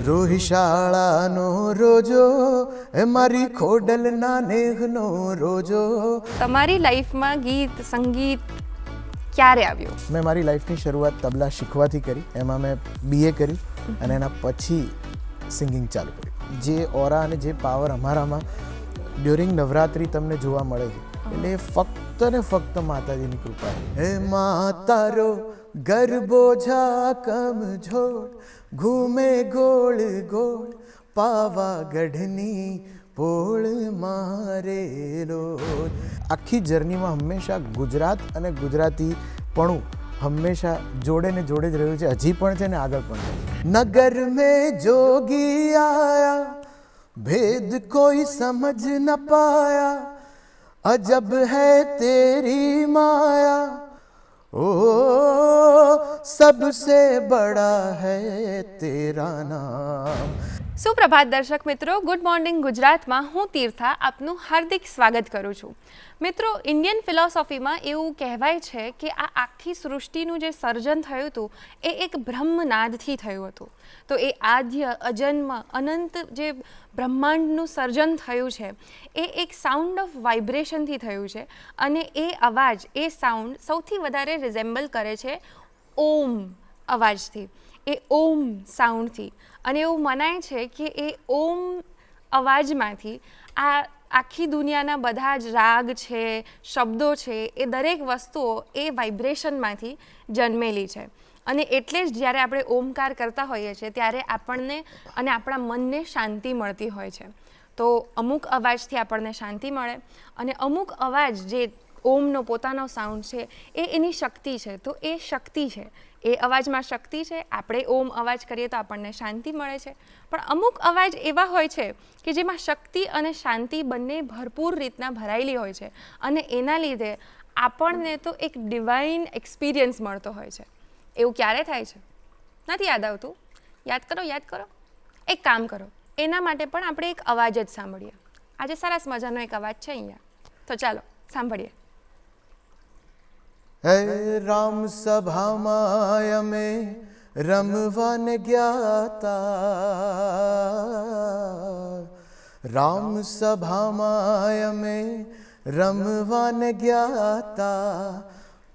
રોહી શાળાનો રોજો એ મારી ખોડલના નેહનો રોજો. તમારી લાઈફમાં ગીત સંગીત ક્યારે આવ્યું? મેં મારી લાઈફની શરૂઆત તબલા શીખવાથી કરી. એમાં મેં BA કર્યું અને એના પછી સિંગિંગ ચાલુ કર્યું. જે ઓરા અને જે પાવર અમારામાં ડ્યુરિંગ નવરાત્રિ તમને જોવા મળે છે, એટલે ફક્ત ને ફક્ત માતાજીની કૃપા. હે માતારો ગરબો ઝાકમ ઝોડ ઘૂમે ગોળ ગોળ પાવાગઢની પોળ મારેલો. આખી જર્નીમાં હંમેશા ગુજરાત અને ગુજરાતીપણું હંમેશા જોડે ને જોડે જ રહ્યું છે, હજી પણ છે ને આગળ પણ છે. નગર મેં જોગી આયા भेद कोई समझ न पाया अजब है तेरी माया ओ सबसे बड़ा है तेरा नाम. સુપ્રભાત દર્શક મિત્રો, ગુડ મોર્નિંગ ગુજરાતમાં હું તીર્થા આપનું હાર્દિક સ્વાગત કરું છું. મિત્રો, ઇન્ડિયન ફિલોસોફીમાં એવું કહેવાય છે કે આ આખી સૃષ્ટિનું જે સર્જન થયું હતું એ એક બ્રહ્મનાદથી થયું હતું. તો એ આદ્ય અજન્મ અનંત જે બ્રહ્માંડનું સર્જન થયું છે એ એક સાઉન્ડ ઓફ વાઇબ્રેશનથી થયું છે, અને એ અવાજ, એ સાઉન્ડ સૌથી વધારે રિઝેમ્બલ કરે છે ઓમ અવાજથી, એ ઓમ સાઉન્ડથી. અને એવું મનાય છે કે એ ઓમ અવાજમાંથી આ આખી દુનિયાના બધા જ રાગ છે, શબ્દો છે, એ દરેક વસ્તુઓ એ વાઇબ્રેશનમાંથી જન્મેલી છે. અને એટલે જ જ્યારે આપણે ઓમકાર કરતા હોઈએ છીએ ત્યારે આપણને અને આપણા મનને શાંતિ મળતી હોય છે. તો અમુક અવાજથી આપણને શાંતિ મળે, અને અમુક અવાજ જે ઓમનો પોતાનો સાઉન્ડ છે એ એની શક્તિ છે. તો એ શક્તિ છે, એ અવાજમાં શક્તિ છે. આપણે ઓમ અવાજ કરીએ તો આપણને શાંતિ મળે છે, પણ અમુક અવાજ એવા હોય છે કે જેમાં શક્તિ અને શાંતિ બંને ભરપૂર રીતના ભરાયેલી હોય છે, અને એના લીધે આપણને તો એક ડિવાઇન એક્સપિરિયન્સ મળતો હોય છે. એવું ક્યારે થાય છે? નથી યાદ આવતું? યાદ કરો, યાદ કરો. એક કામ કરો, એના માટે પણ આપણે એક અવાજ જ સાંભળીએ. આજે સરસ મજાનો એક અવાજ છે અહીંયા, તો ચાલો સાંભળીએ. હે રામ સભામાં અમે રમવાને ગ્યાતા, રામ સભામાં અમે રમવાને ગ્યાતા,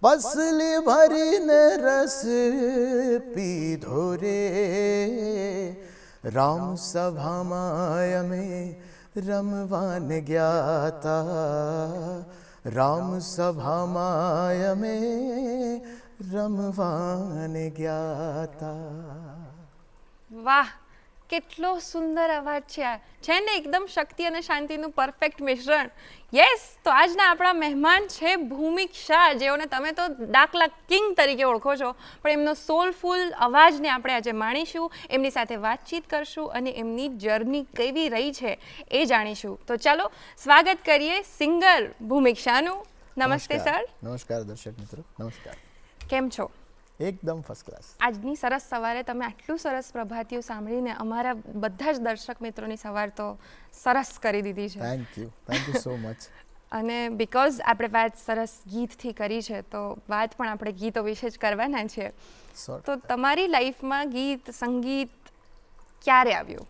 પસલી ભરીને રસ પીધો રે. રામ સભામાં અમે રમવાને ગ્યાતા, રામ સભામાં અમે રમવાને ગ્યાતા. વાહ, કેટલો સુંદર અવાજ છે આ, છે ને એકદમ શક્તિ અને શાંતિનું પરફેક્ટ મિશ્રણ. યસ, તો આજના આપણા મહેમાન છે ભૂમિક શાહ, જેઓને તમે તો દાખલા કિંગ તરીકે ઓળખો છો, પણ એમનો સોલફુલ અવાજને આપણે આજે માણીશું, એમની સાથે વાતચીત કરશું અને એમની જર્ની કેવી રહી છે એ જાણીશું. તો ચાલો સ્વાગત કરીએ સિંગર ભૂમિક શાહનું. નમસ્તે સર. નમસ્કાર દર્શક મિત્રો, નમસ્કાર. કેમ છો? એકદમ ફર્સ્ટ ક્લાસ. આજની સરસ સવારે તમે આટલું સરસ પ્રભાતિયું સાંભળીને અમારા બધા જ દર્શક મિત્રોની સવાર તો સરસ કરી દીધી છે. Thank you so much. અને બિકોઝ આપણે વાત સરસ ગીતથી કરી છે, તો વાત પણ આપણે ગીતો વિશે જ કરવાના છે. તો તમારી લાઈફમાં ગીત સંગીત ક્યારે આવ્યું?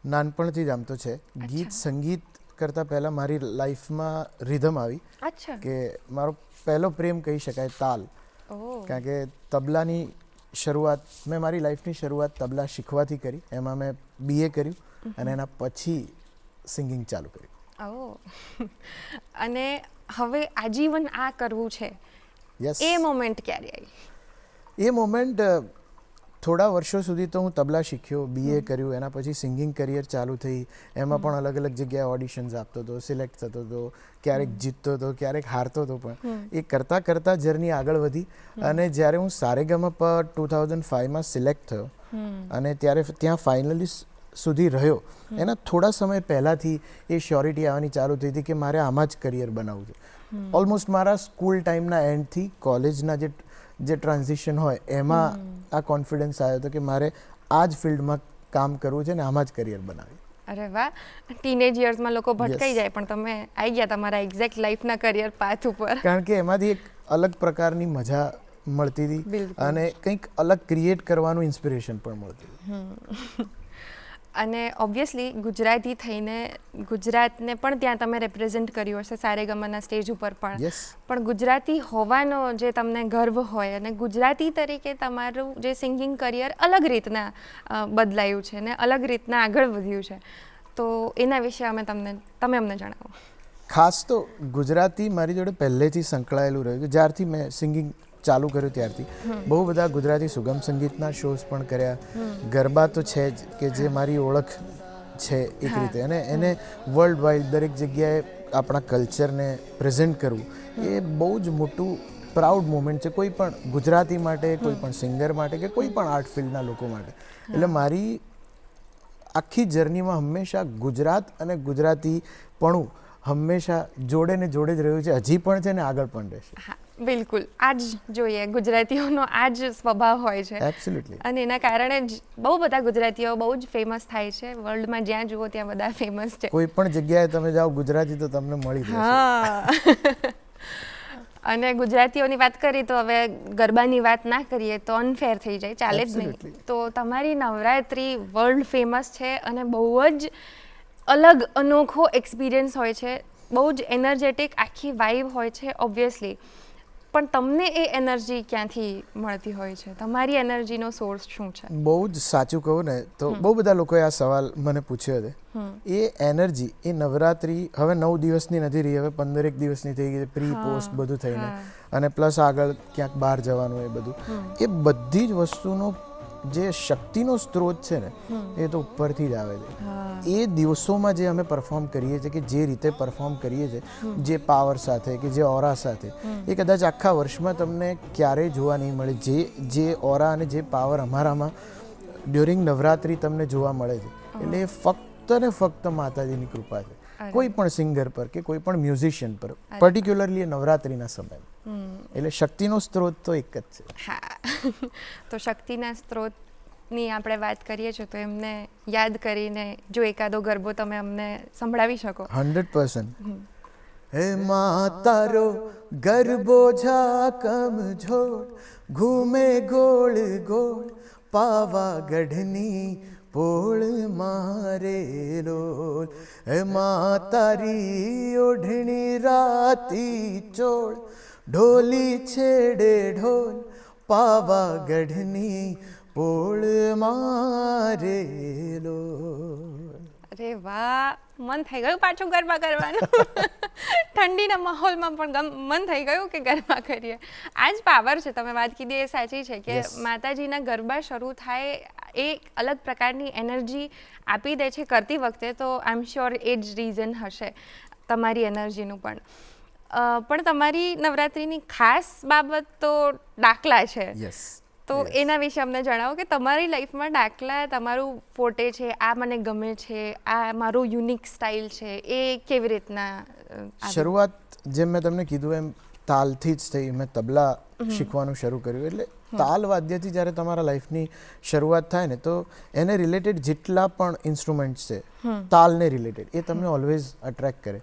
નાનપણથી જ આમ તો છે. ગીત સંગીત કરતાં પહેલાં મારી લાઈફમાં રિધમ આવી. અચ્છા. કે મારો પહેલો પ્રેમ કહી શકાય તાલ. કારણ કે તબલાની શરૂઆત, મેં મારી લાઈફની શરૂઆત તબલા શીખવાથી કરી. એમાં મેં BA કર્યું અને એના પછી સિંગિંગ ચાલુ કર્યું. અને હવે આજીવન આ કરવું છે, યસ. એ મોમેન્ટ ક્યારે આવી? એ મોમેન્ટ થોડા વર્ષો સુધી તો હું તબલા શીખ્યો, BA કર્યું, એના પછી સિંગિંગ કરિયર ચાલુ થઈ. એમાં પણ અલગ અલગ જગ્યાએ ઓડિશન્સ આપતો હતો, સિલેક્ટ થતો હતો, ક્યારેક જીતતો હતો, ક્યારેક હારતો હતો. પણ એ કરતાં કરતાં જર્ની આગળ વધી, અને જ્યારે હું સારેગમપ 2005માં સિલેક્ટ થયો અને ત્યારે ત્યાં ફાઇનલિસ્ટ સુધી રહ્યો, એના થોડા સમય પહેલાંથી એ શ્યોરિટી આવવાની ચાલુ થઈ હતી કે મારે આમાં જ કરિયર બનાવવું છે. ઓલમોસ્ટ મારા સ્કૂલ ટાઈમના એન્ડથી કોલેજના જે ટ્રાન્ઝિશન હોય એમાં આ કોન્ફિડન્સ આવ્યો હતો કે મારે આ જ ફિલ્ડમાં કામ કરવું છે ને આમાં જ કરિયર બનાવી. અરે વાહ, ટીનેજ યર્સમાં લોકો ભટકાઈ જાય, પણ તમે આવી ગયા તમારા એક્ઝેક્ટ લાઈફના કરિયર પાથ ઉપર. કારણ કે એમાંથી એક અલગ પ્રકારની મજા મળતી હતી બિલકુલ. અને કંઈક અલગ ક્રિએટ કરવાનું ઇન્સ્પિરેશન પણ મળતી હતી. અને ઓબ્વિયસલી ગુજરાતી થઈને ગુજરાતને પણ ત્યાં તમે રિપ્રેઝેન્ટ કર્યું હશે સારેગામાના સ્ટેજ ઉપર પણ. યસ, પણ ગુજરાતી હોવાનો જે તમને ગર્વ હોય અને ગુજરાતી તરીકે તમારું જે સિંગિંગ કરિયર અલગ રીતના બદલાયું છે ને અલગ રીતના આગળ વધ્યું છે, તો એના વિશે તમે અમને જણાવો. ખાસ તો ગુજરાતી મારી જોડે પહેલેથી સંકળાયેલું રહ્યું છે. જ્યારથી મેં સિંગિંગ ચાલુ કર્યું ત્યારથી બહુ બધા ગુજરાતી સુગમ સંગીતના શોઝ પણ કર્યા. ગરબા તો છે જ કે જે મારી ઓળખ છે એક રીતે, અને એને વર્લ્ડ વાઇડ દરેક જગ્યાએ આપણા કલ્ચરને પ્રેઝન્ટ કરવું એ બહુ જ મોટું પ્રાઉડ મોમેન્ટ છે કોઈ પણ ગુજરાતી માટે, કોઈ પણ સિંગર માટે કે કોઈ પણ આર્ટ ફિલ્ડના લોકો માટે. એટલે મારી આખી જર્નીમાં હંમેશા ગુજરાત અને ગુજરાતીપણું હંમેશા જોડે ને જોડે જ રહ્યું છે, હજી પણ છે ને આગળ પણ રહેશે. હા, બિલકુલ. આ જ જોઈએ, ગુજરાતીઓનો આ જ સ્વભાવ હોય છે. એબ્સોલ્યુટલી. અને એના કારણે જ બહુ બધા ગુજરાતીઓ બહુ જ ફેમસ થાય છે. વર્લ્ડમાં જ્યાં જુઓ ત્યાં બધા ફેમસ છે. કોઈ પણ જગ્યાએ તમે જાઓ ગુજરાતી તો તમને મળી જશે. હા. અને ગુજરાતીઓની વાત કરીએ તો હવે ગરબાની વાત ના કરીએ તો અનફેર થઈ જાય, ચાલે જ નહીં. તો તમારી નવરાત્રિ વર્લ્ડ ફેમસ છે અને બહુ જ અલગ અનોખો એક્સપિરિયન્સ હોય છે, બહુ જ એનર્જેટિક આખી વાઇબ હોય છે ઓબ્વિયસલી. પણ તમને એ એનર્જી ક્યાંથી મળતી હોય છે? તમારી એનર્જીનો સોર્સ શું છે? બહુ જ સાચું કહું ને તો બહુ બધા લોકોએ આ સવાલ મને પૂછ્યો છે. એ એનર્જી એ નવરાત્રિ હવે 9 દિવસની નથી રહી, હવે 15 દિવસની થઈ ગઈ, પ્રી પોસ્ટ બધું થઈને, અને પ્લસ આગળ ક્યાંક બહાર જવાનું એ બધું. એ બધી જ વસ્તુનો જે શક્તિનો સ્ત્રોત છે ને એ તો ઉપરથી જ આવે છે. એ દિવસોમાં જે અમે પરફોર્મ કરીએ છીએ, કે જે રીતે પરફોર્મ કરીએ છીએ, જે પાવર સાથે કે જે ઓરા સાથે, એ કદાચ આખા વર્ષમાં તમને ક્યારેય જોવા નહીં મળે. જે ઓરા અને જે પાવર અમારામાં ડ્યુરિંગ નવરાત્રિ તમને જોવા મળે છે, એટલે એ ફક્ત ને ફક્ત માતાજીની કૃપા છે. કોઈ પણ સિંગર પર કે કોઈ પણ મ્યુઝિશિયન પર, પર્ટિક્યુલરલી નવરાત્રિના સમયમાં. એટલે શક્તિનો સ્ત્રોત તો એક જ છે. હા. તો શક્તિના સ્ત્રોતની આપણે વાત કરીએ છીએ તો એમને યાદ કરીને જો એકાદો ગરબો તમે અમને સંભળાવી શકો. 100%. હે મા તારો ગરબો ઝાકમ ઝોડ, ઘૂમે ગોળ ગોળ, પાવાગઢની પોળ મારે લોલ. હે મા તારી ઓઢણી રાતી ચોળ, ઢોલી છેડે ઢોલ, પાવાગઢની પોળ મારે લોલ. અરે વાહ, મન થઈ ગયું પાછું ગરબા કરવાનું. ઠંડીના માહોલમાં પણ મન થઈ ગયું કે ગરબા કરીએ. આ જ પાવર છે, તમે વાત કીધી એ સાચી છે કે માતાજીના ગરબા શરૂ થાય એ અલગ પ્રકારની એનર્જી આપી દે છે કરતી વખતે. તો આઈ એમ શ્યોર એ જ રીઝન હશે તમારી એનર્જીનું પણ. પણ તમારી નવરાત્રિની ખાસ બાબત તો ડાકલા છે. તો એના વિશે અમને જણાવો કે તમારી લાઈફમાં ડાકલા તમારું ફોટે છે, આ મને ગમે છે, આ મારું યુનિક સ્ટાઇલ છે, એ કેવી રીતના? શરૂઆત જેમ મેં તમને કીધું એમ તાલથી જ થઈ. મેં તબલા શીખવાનું શરૂ કર્યું. એટલે તાલ વાદ્યથી જ્યારે તમારા લાઈફની શરૂઆત થાય ને તો એને રિલેટેડ જેટલા પણ ઇન્સ્ટ્રુમેન્ટ્સ છે તાલને રિલેટેડ, એ તમને ઓલવેઝ અટ્રેક્ટ કરે.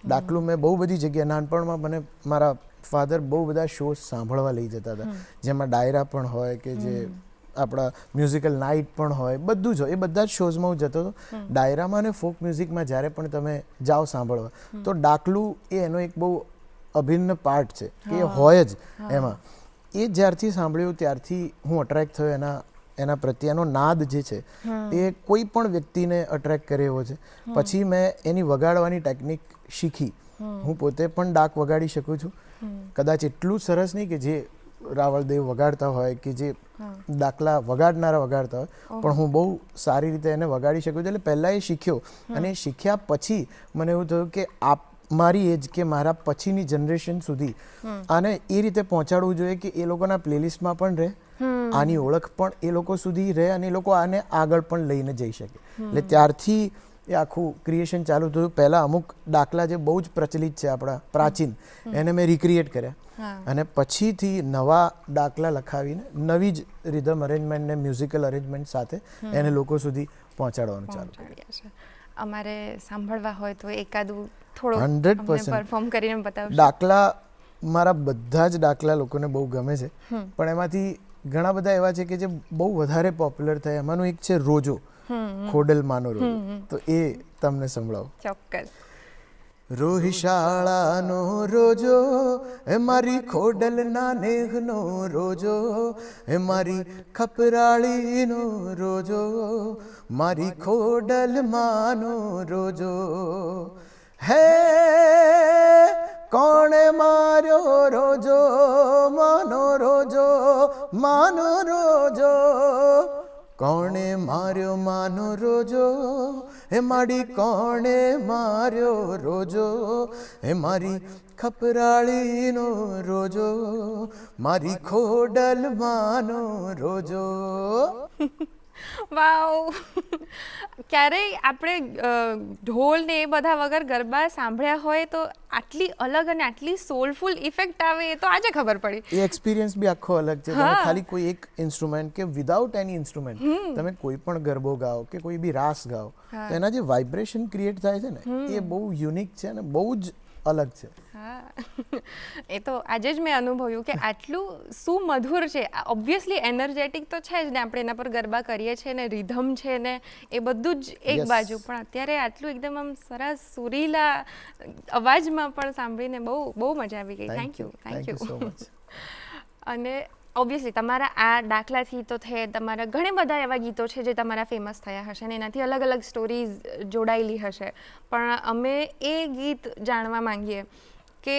ડાકલું મેં બહુ બધી જગ્યાએ, નાનપણમાં મને મારા ફાધર બહુ બધા શોઝ સાંભળવા લઈ જતા હતા, જેમાં ડાયરા પણ હોય કે જે આપણા મ્યુઝિકલ નાઇટ પણ હોય, બધું જ હોય. એ બધા જ શોઝમાં હું જતો હતો. ડાયરામાં અને ફોક મ્યુઝિકમાં જ્યારે પણ તમે જાઓ સાંભળવા, તો ડાકલું એ એનો એક બહુ અભિન્ન પાર્ટ છે કે એ હોય જ એમાં. એ જ્યારથી સાંભળ્યું ત્યારથી હું અટ્રેક્ટ થયો. એના પ્રત્યેનો નાદ જે છે એ કોઈ પણ વ્યક્તિને અટ્રેક્ટ કરે એવો છે. પછી મેં એની વગાડવાની ટેકનિક શીખી. હું પોતે પણ ડાક વગાડી શકું છું. કદાચ એટલું સરસ નહીં કે જે રાવળદેવ વગાડતા હોય કે જે ડાકલા વગાડનારા વગાડતા હોય, પણ હું બહુ સારી રીતે એને વગાડી શકું છું. એટલે પહેલાં એ શીખ્યો, અને શીખ્યા પછી મને એવું થયું કે મારી એજ કે મારા પછીની જનરેશન સુધી આને એ રીતે પહોંચાડવું જોઈએ કે એ લોકોના પ્લેલિસ્ટમાં પણ રહે, આની ઓળખ પણ એ લોકો સુધી રહે, અને એ લોકો આને આગળ પણ લઈને જઈ શકે. એટલે ત્યારથી એ આખું ક્રિએશન ચાલુ થયું. પહેલાં અમુક ડાકલા જે બહુ જ પ્રચલિત છે આપણા પ્રાચીન, એને મેં રિક્રિએટ કર્યા, અને પછીથી નવા ડાકલા લખાવીને નવી જ રિધમ અરેન્જમેન્ટ ને મ્યુઝિકલ અરેન્જમેન્ટ સાથે એને લોકો સુધી પહોંચાડવાનું ચાલુ કર્યું. અમારે સાંભળવા હોય તો એકાદું થોડું 100% પરફોર્મ કરીને બતાવશો? ડાકલા મારા બધા જ દાખલા લોકોને બહુ ગમે છે, પણ એમાંથી ઘણા બધા એવા છે કે જે બહુ વધારે પોપ્યુલર થયા. એમાંનું એક છે રોજો, ખોડલ માનો રોજો. તો એ તમને સંભળાવો. ચોક્કસ. રોહી શાળાનો રોજો, એ મારી ખોડલના નેહનો રોજો, એ મારી ખપરાળીનો રોજો, મારી ખોડલ માનો રોજો. હે કોણે માર્યો રોજો, માનો રોજો, માનો રોજો, કોણે માર્યો માનો રોજો, હે માડી કોણે માર્યો રોજો, હે મારી ખપરાળીનો રોજો, મારી ખોડલ માનો રોજો. વાવ. ક્યારેય આપણે ઢોલ ને એ બધા વગર ગરબા સાંભળ્યા હોય તો આટલી અલગ અને આટલી સોલફુલ ઇફેક્ટ આવે એ તો આજે ખબર પડી. એ એક્સપિરિયન્સ બી આખો અલગ છે. તમે ખાલી કોઈ એક ઇન્સ્ટ્રુમેન્ટ કે વિધાઉટ એની ઇન્સ્ટ્રુમેન્ટ તમે કોઈ પણ ગરબો ગાઓ કે કોઈ બી રાસ ગાઓ તો એના જે વાઇબ્રેશન ક્રિએટ થાય છે ને એ બહુ યુનિક છે અને બહુ જ અલગ છે. હા, એ તો આજે જ મેં અનુભવ્યું કે આટલું સુમધુર છે. ઓબ્વિયસલી એનર્જેટિક તો છે જ ને, આપણે એના પર ગરબા કરીએ છીએ ને, રિધમ છે ને, એ બધું જ એક બાજુ, પણ અત્યારે આટલું એકદમ આમ સરસ સુરીલા અવાજમાં પણ સાંભળીને બહુ બહુ મજા આવી ગઈ. Thank you so much. અને ઓબ્વિયસલી તમારા આ દાખલાથી તો છે, તમારા ઘણા બધા એવા ગીતો છે જે તમારા ફેમસ થયા હશે ને એનાથી અલગ અલગ સ્ટોરીઝ જોડાયેલી હશે, પણ અમે એ ગીત જાણવા માંગીએ કે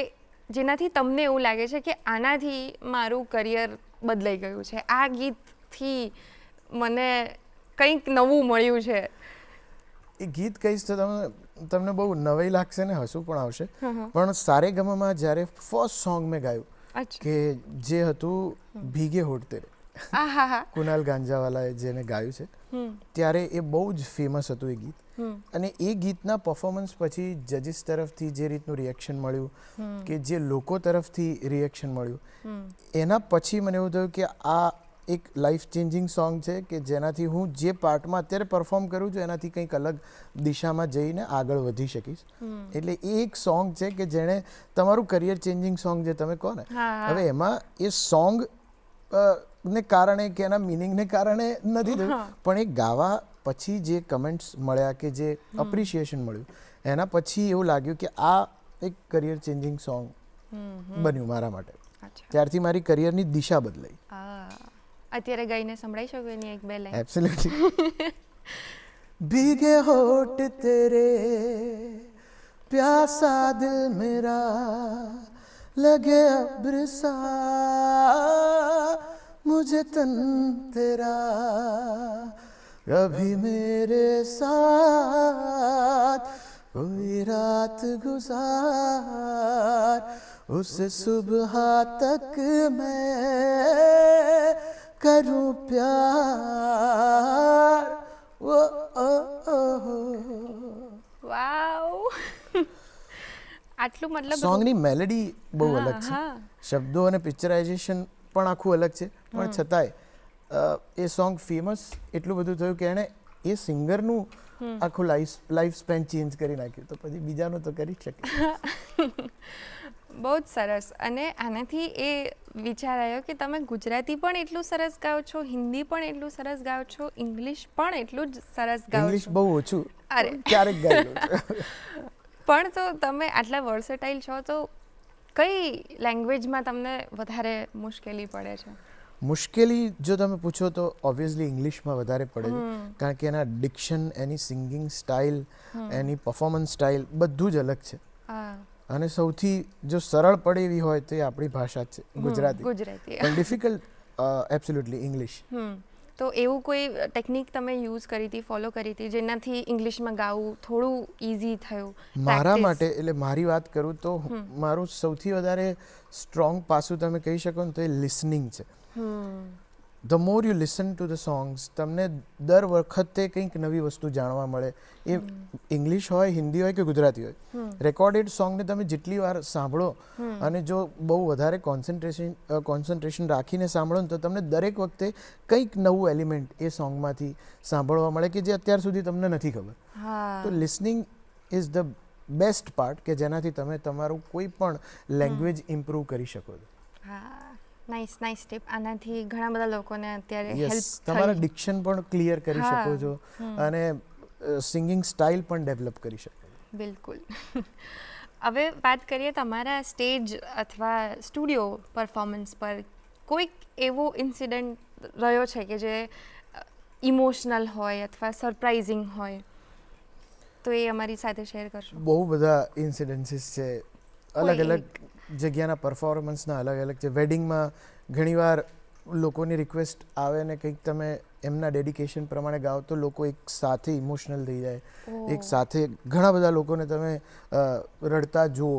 જેનાથી તમને એવું લાગે છે કે આનાથી મારું કરિયર બદલાઈ ગયું છે, આ ગીતથી મને કંઈક નવું મળ્યું છે. એ ગીત કહીશ તો તમને બહુ નવાઈ લાગશે ને હસવું પણ આવશે, પણ સારેગમામાં જ્યારે ફર્સ્ટ સોંગ મેં ગાયું કે જે હતું ભીગે હોઠ તેરે, કુનાલ ગાંજાવાલાએ જેને ગાયું છે, ત્યારે એ બહુ જ ફેમસ હતું એ ગીત. અને એ ગીતના પરફોર્મન્સ પછી જજીસ તરફથી જે રીતનું રિએક્શન મળ્યું કે જે લોકો તરફથી રિએક્શન મળ્યું, એના પછી મને એવું થયું કે આ એક લાઈફ ચેન્જિંગ સોંગ છે કે જેનાથી હું જે પાર્ટમાં અત્યારે પરફોર્મ કરું છું એનાથી કંઈક અલગ દિશામાં જઈને આગળ વધી શકીશ. એટલે એ એક સોંગ છે કે જેણે તમારું કરિયર ચેન્જિંગ સોંગ જે તમે કહો ને, હવે એમાં એ સોંગ ને કારણે કે એના મિનિંગને કારણે નથી થયું, પણ એ ગાવા પછી જે કમેન્ટ્સ મળ્યા કે જે અપ્રિશિએશન મળ્યું એના પછી એવું લાગ્યું કે આ એક કરિયર ચેન્જિંગ સોંગ બન્યું મારા માટે. ત્યારથી મારી કરિયરની દિશા બદલાઈ. અત્યારે ગાઈને સંભળાઈ શકો એની એક બે લાઈન? એબ્સોલ્યુટલી. ભીગે હોઠ તેરે પ્યાસા દિલ મેરા લગે અબ્ર સા મુझे तन तेरा कभी मेरे साथ कोई रात गुजार उस सुबह तक मैं करूं प्यार. વાવ. આટલું મતલબ સોંગની મેલેડી બહુ અલગ છે, શબ્દો અને પિક્ચરાઇઝેશન પણ આખું અલગ છે, પણ છતાંય એ સોંગ ફેમસ એટલું બધું થયું કે એણે એ સિંગરનું આખું લાઈફ સ્પેન ચેન્જ કરી નાખ્યું, તો પછી બીજાનું તો કરી શકે. બહુ જ સરસ. અને આનાથી એ વિચાર આવ્યો કે તમે ગુજરાતી પણ એટલું સરસ ગાઓ છો, હિન્દી પણ એટલું સરસ ગાઓ છો, ઇંગ્લિશ પણ એટલું જ સરસ ગાઓ છો. ઇંગ્લિશ બહુ ઓછું, અરે ક્યારેક ગાઈ લઉં. પણ તો તમે આટલા વર્સેટાઇલ છો તો કઈ લેંગ્વેજમાં તમને વધારે મુશ્કેલી પડે છે? મુશ્કેલી જો તમે પૂછો તો ઓબ્વિયસલી ઇંગ્લિશમાં વધારે પડે છે, કારણ કે એના ડિક્શન, એની સિંગિંગ સ્ટાઇલ, એની પરફોર્મન્સ સ્ટાઇલ બધું જ અલગ છે. અને સૌથી જો સરળ પડે એવી હોય તો એ આપણી ભાષા જ છે, ગુજરાતી. પણ ડિફિકલ્ટ એબ્સોલ્યુટલી ઇંગ્લિશ. તો એવું કોઈ ટેકનિક તમે યુઝ કરી હતી, ફોલો કરી હતી જેનાથી ઇંગ્લિશમાં ગાવું થોડું ઇઝી થયું? મારા માટે, એટલે મારી વાત કરું તો મારું સૌથી વધારે સ્ટ્રોંગ પાસું તમે કહી શકો ને તો એ લિસનિંગ છે. The more you listen to the songs, તમને દર વખતે કંઈક નવી વસ્તુ જાણવા મળે. એ ઇંગ્લિશ હોય, હિન્દી હોય કે ગુજરાતી હોય, રેકોર્ડેડ સોંગને તમે જેટલી વાર સાંભળો અને જો બહુ વધારે કોન્સન્ટ્રેશન રાખીને સાંભળો ને તો તમને દરેક વખતે કંઈક નવું એલિમેન્ટ એ સોંગમાંથી સાંભળવા મળે કે જે અત્યાર સુધી તમને નથી ખબર. તો listening is the best part કે જેનાથી તમે તમારું કોઈ પણ લેંગ્વેજ ઇમ્પ્રૂવ કરી શકો છો. હા, નાઇસ નાઇસ ટિપ. આનાથી ઘણા બધા લોકોને અત્યારે યસ, હેલ્પ તમારા થઈ. ડિક્શન પણ ક્લિયર કરી હા. શકો છો અને સિંગિંગ સ્ટાઇલ પણ ડેવલપ કરી શકો છો. બિલકુલ. હવે વાત કરીએ તમારા સ્ટેજ અથવા સ્ટુડિયો પરફોર્મન્સ પર કોઈક એવો ઇન્સિડન્ટ રહ્યો છે કે જે ઇમોશનલ હોય અથવા સરપ્રાઇઝિંગ હોય, તો એ અમારી સાથે શેર કરશો? બહુ બધા ઇન્સિડન્સીસ છે, અલગ કોઈ અલગ જગ્યાના પરફોર્મન્સના અલગ અલગ છે. વેડિંગમાં ઘણીવાર લોકોની રિક્વેસ્ટ આવે ને કંઈક તમે એમના ડેડિકેશન પ્રમાણે ગાઓ તો લોકો એક સાથે ઇમોશનલ થઈ જાય. એક સાથે ઘણા બધા લોકોને તમે રડતા જુઓ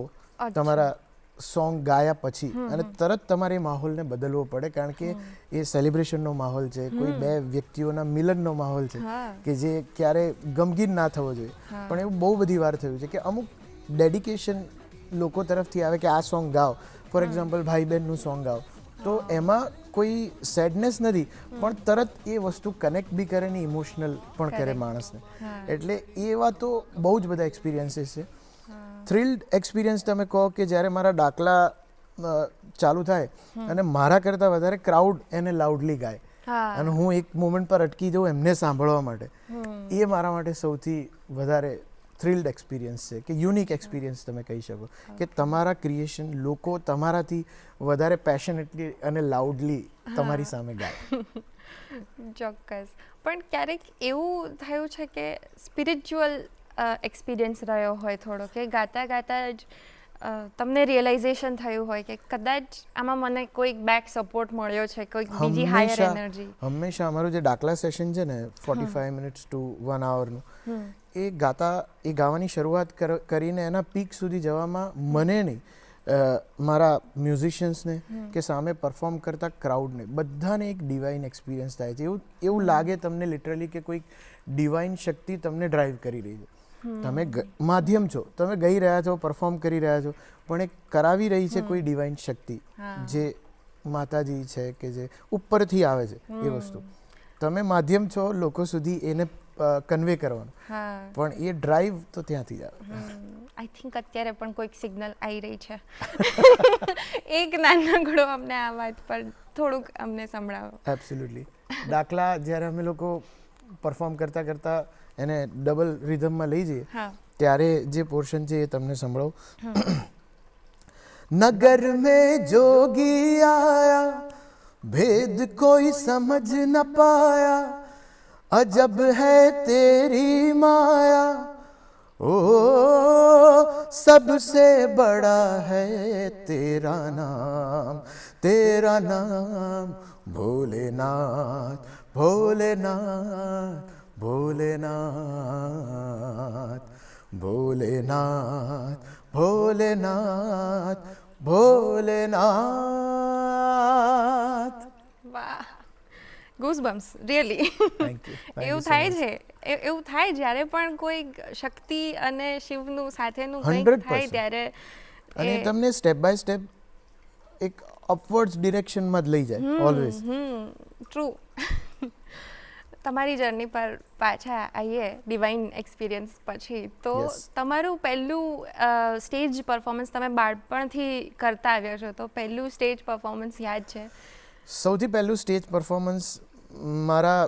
તમારા સોંગ ગાયા પછી, અને તરત તમારે એ માહોલને બદલવો પડે, કારણ કે એ સેલિબ્રેશનનો માહોલ છે, કોઈ બે વ્યક્તિઓના મિલનનો માહોલ છે કે જે ક્યારે ગમગીન ના થવો જોઈએ. પણ એવું બહુ બધી વાર થયું છે કે અમુક ડેડિકેશન લોકો તરફથી આવે કે આ સોંગ ગાઓ, ફોર એક્ઝામ્પલ ભાઈ બહેનનું સોંગ ગાઓ, તો એમાં કોઈ સેડનેસ નથી, પણ તરત એ વસ્તુ કનેક્ટ બી કરે ને ઇમોશનલ પણ કરે માણસને. એટલે એવા તો બહુ જ બધા એક્સપિરિયન્સીસ છે. થ્રિલ્ડ એક્સપિરિયન્સ તમે કહો કે જ્યારે મારા ડાકલા ચાલુ થાય અને મારા કરતાં વધારે ક્રાઉડ એને લાઉડલી ગાય અને હું એક મોમેન્ટ પર અટકી જાઉં એમને સાંભળવા માટે, એ મારા માટે સૌથી વધારે થ્રિલ્ડ એક્સપિરિયન્સ છે કે યુનિક એક્સપિરિયન્સ તમે કહી શકો કે તમારા ક્રિએશન લોકો તમારાથી વધારે પેશનેટલી અને લાઉડલી તમારી સામે ગાય. ચોક્કસ. પણ ક્યારેક એવું થયું છે કે સ્પિરિચ્યુઅલ એક્સપિરિયન્સ રહ્યો હોય થોડો, કે ગાતા ગાતા જ તમને રિયલાઇઝેશન થયું હોય કે કદાચ આમાં મને કોઈક બેક સપોર્ટ મળ્યો છે, કોઈક બીજી હાયર એનર્જી? હંમેશા અમારું જે ડાકલા સેશન છે ને 45 મિનિટ્સ ટુ 1 આવરનું, એ ગાવાની શરૂઆત કરીને એના પીક સુધી જવામાં મને નહીં, મારા મ્યુઝિશિયન્સને કે સામે પરફોર્મ કરતા ક્રાઉડને બધાને એક ડિવાઇન એક્સપિરિયન્સ થાય છે. એવું લાગે તમને લિટરલી કે કોઈક ડિવાઇન શક્તિ તમને ડ્રાઈવ કરી રહી છે. તમે માધ્યમ છો, તમે ગઈ રહ્યા છો, પરફોર્મ કરી રહ્યા છો, પણ એ કરાવી રહી છે કોઈ ડિવાઇન શક્તિ, જે માતાજી છે કે જે ઉપરથી આવે છે એ વસ્તુ. તમે માધ્યમ છો લોકો સુધી એને કન્વે કરવાનું, પણ એ ડ્રાઈવ તો ત્યાંથી જ આવે. આઈ થિંક અત્યારે પણ કોઈક સિગ્નલ આવી રહી છે. એક નાનકડો અમને આ વાત પર થોડુંક અમને સંભળાવો. એબ્સોલ્યુટલી. ડાકલા જ્યારે અમે લોકો પરફોર્મ કરતાં કરતાં એને ડબલ રિધમમાં લઈ જઈએ ત્યારે જે પોર્શન છે એ તમને સંભળાવું. નગર में जोगी आया, भेद कोई समझ न पाया, अजब है तेरी माया, ओ सबसे बड़ा है तेरा नाम भोलेनाथ, भोलेनाथ, भोलेनाथ, भोलेनाथ, भोलेनाथ, भोलेनाथ. વાહ, ગૂઝબમ્સ રિયલી. Thank you. એવું થાય છે, એવું થાય જ્યારે પણ કોઈ શક્તિ અને શિવનું સાથેનું કંઈક થાય ત્યારે. અને તમને સ્ટેપ બાય સ્ટેપ એક અપવર્ડ્સ ડિરેક્શનમાં જ લઈ જાય ઓલવેઝ. ટ્રુ. તમારી જર્ની પર પાછા આવીએ ડિવાઇન એક્સપિરિયન્સ પછી, તો તમારું પહેલું સ્ટેજ પરફોર્મન્સ તમે બાળપણથી કરતા આવ્યા છો, તો પહેલું સ્ટેજ પરફોર્મન્સ યાદ છે? સૌથી પહેલું સ્ટેજ પરફોર્મન્સ મારા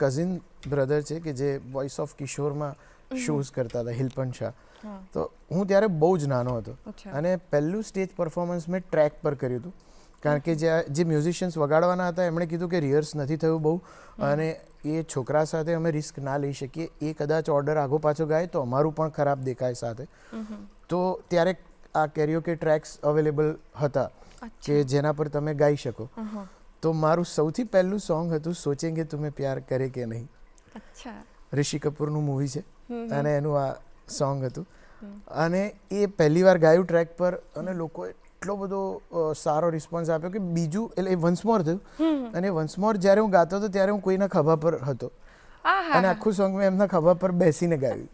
કઝિન બ્રધર છે કે જે વોઇસ ઓફ કિશોરમાં શોઝ કરતા હતા, હિલપન શાહ. તો હું ત્યારે બહુ જ નાનો હતો અને પહેલું સ્ટેજ પરફોર્મન્સ મેં ટ્રેક પર કર્યું હતું, કારણ કે જે મ્યુઝિશિયન્સ વગાડવાના હતા એમણે કીધું કે રિહર્સ નથી થયું બહુ, અને એ છોકરા સાથે અમે રિસ્ક ના લઈ શકીએ, એ કદાચ ઓર્ડર આગો પાછો ગાય તો અમારું પણ ખરાબ દેખાય સાથે. તો ત્યારે આ કેરિયોકે ટ્રેક્સ અવેલેબલ હતા કે જેના પર તમે ગાઈ શકો. તો મારું સૌથી પહેલું સોંગ હતું સોચેંગે તુમ્हें પ્યાર કરે કે નહીં. ઋષિ કપૂરનું મૂવી છે અને એનું આ સોંગ હતું, અને એ પહેલી વાર ગાયું ટ્રેક પર અને લોકોએ એટલો બધો સારો રિસ્પોન્સ આપ્યો કે બીજું એટલે વન્સ મોર થયું, અને વન્સ મોર જ્યારે હું ગાતો હતો ત્યારે હું કોઈના ખભા પર હતો અને આખું સોંગ મેં એમના ખભા પર બેસીને ગાયું.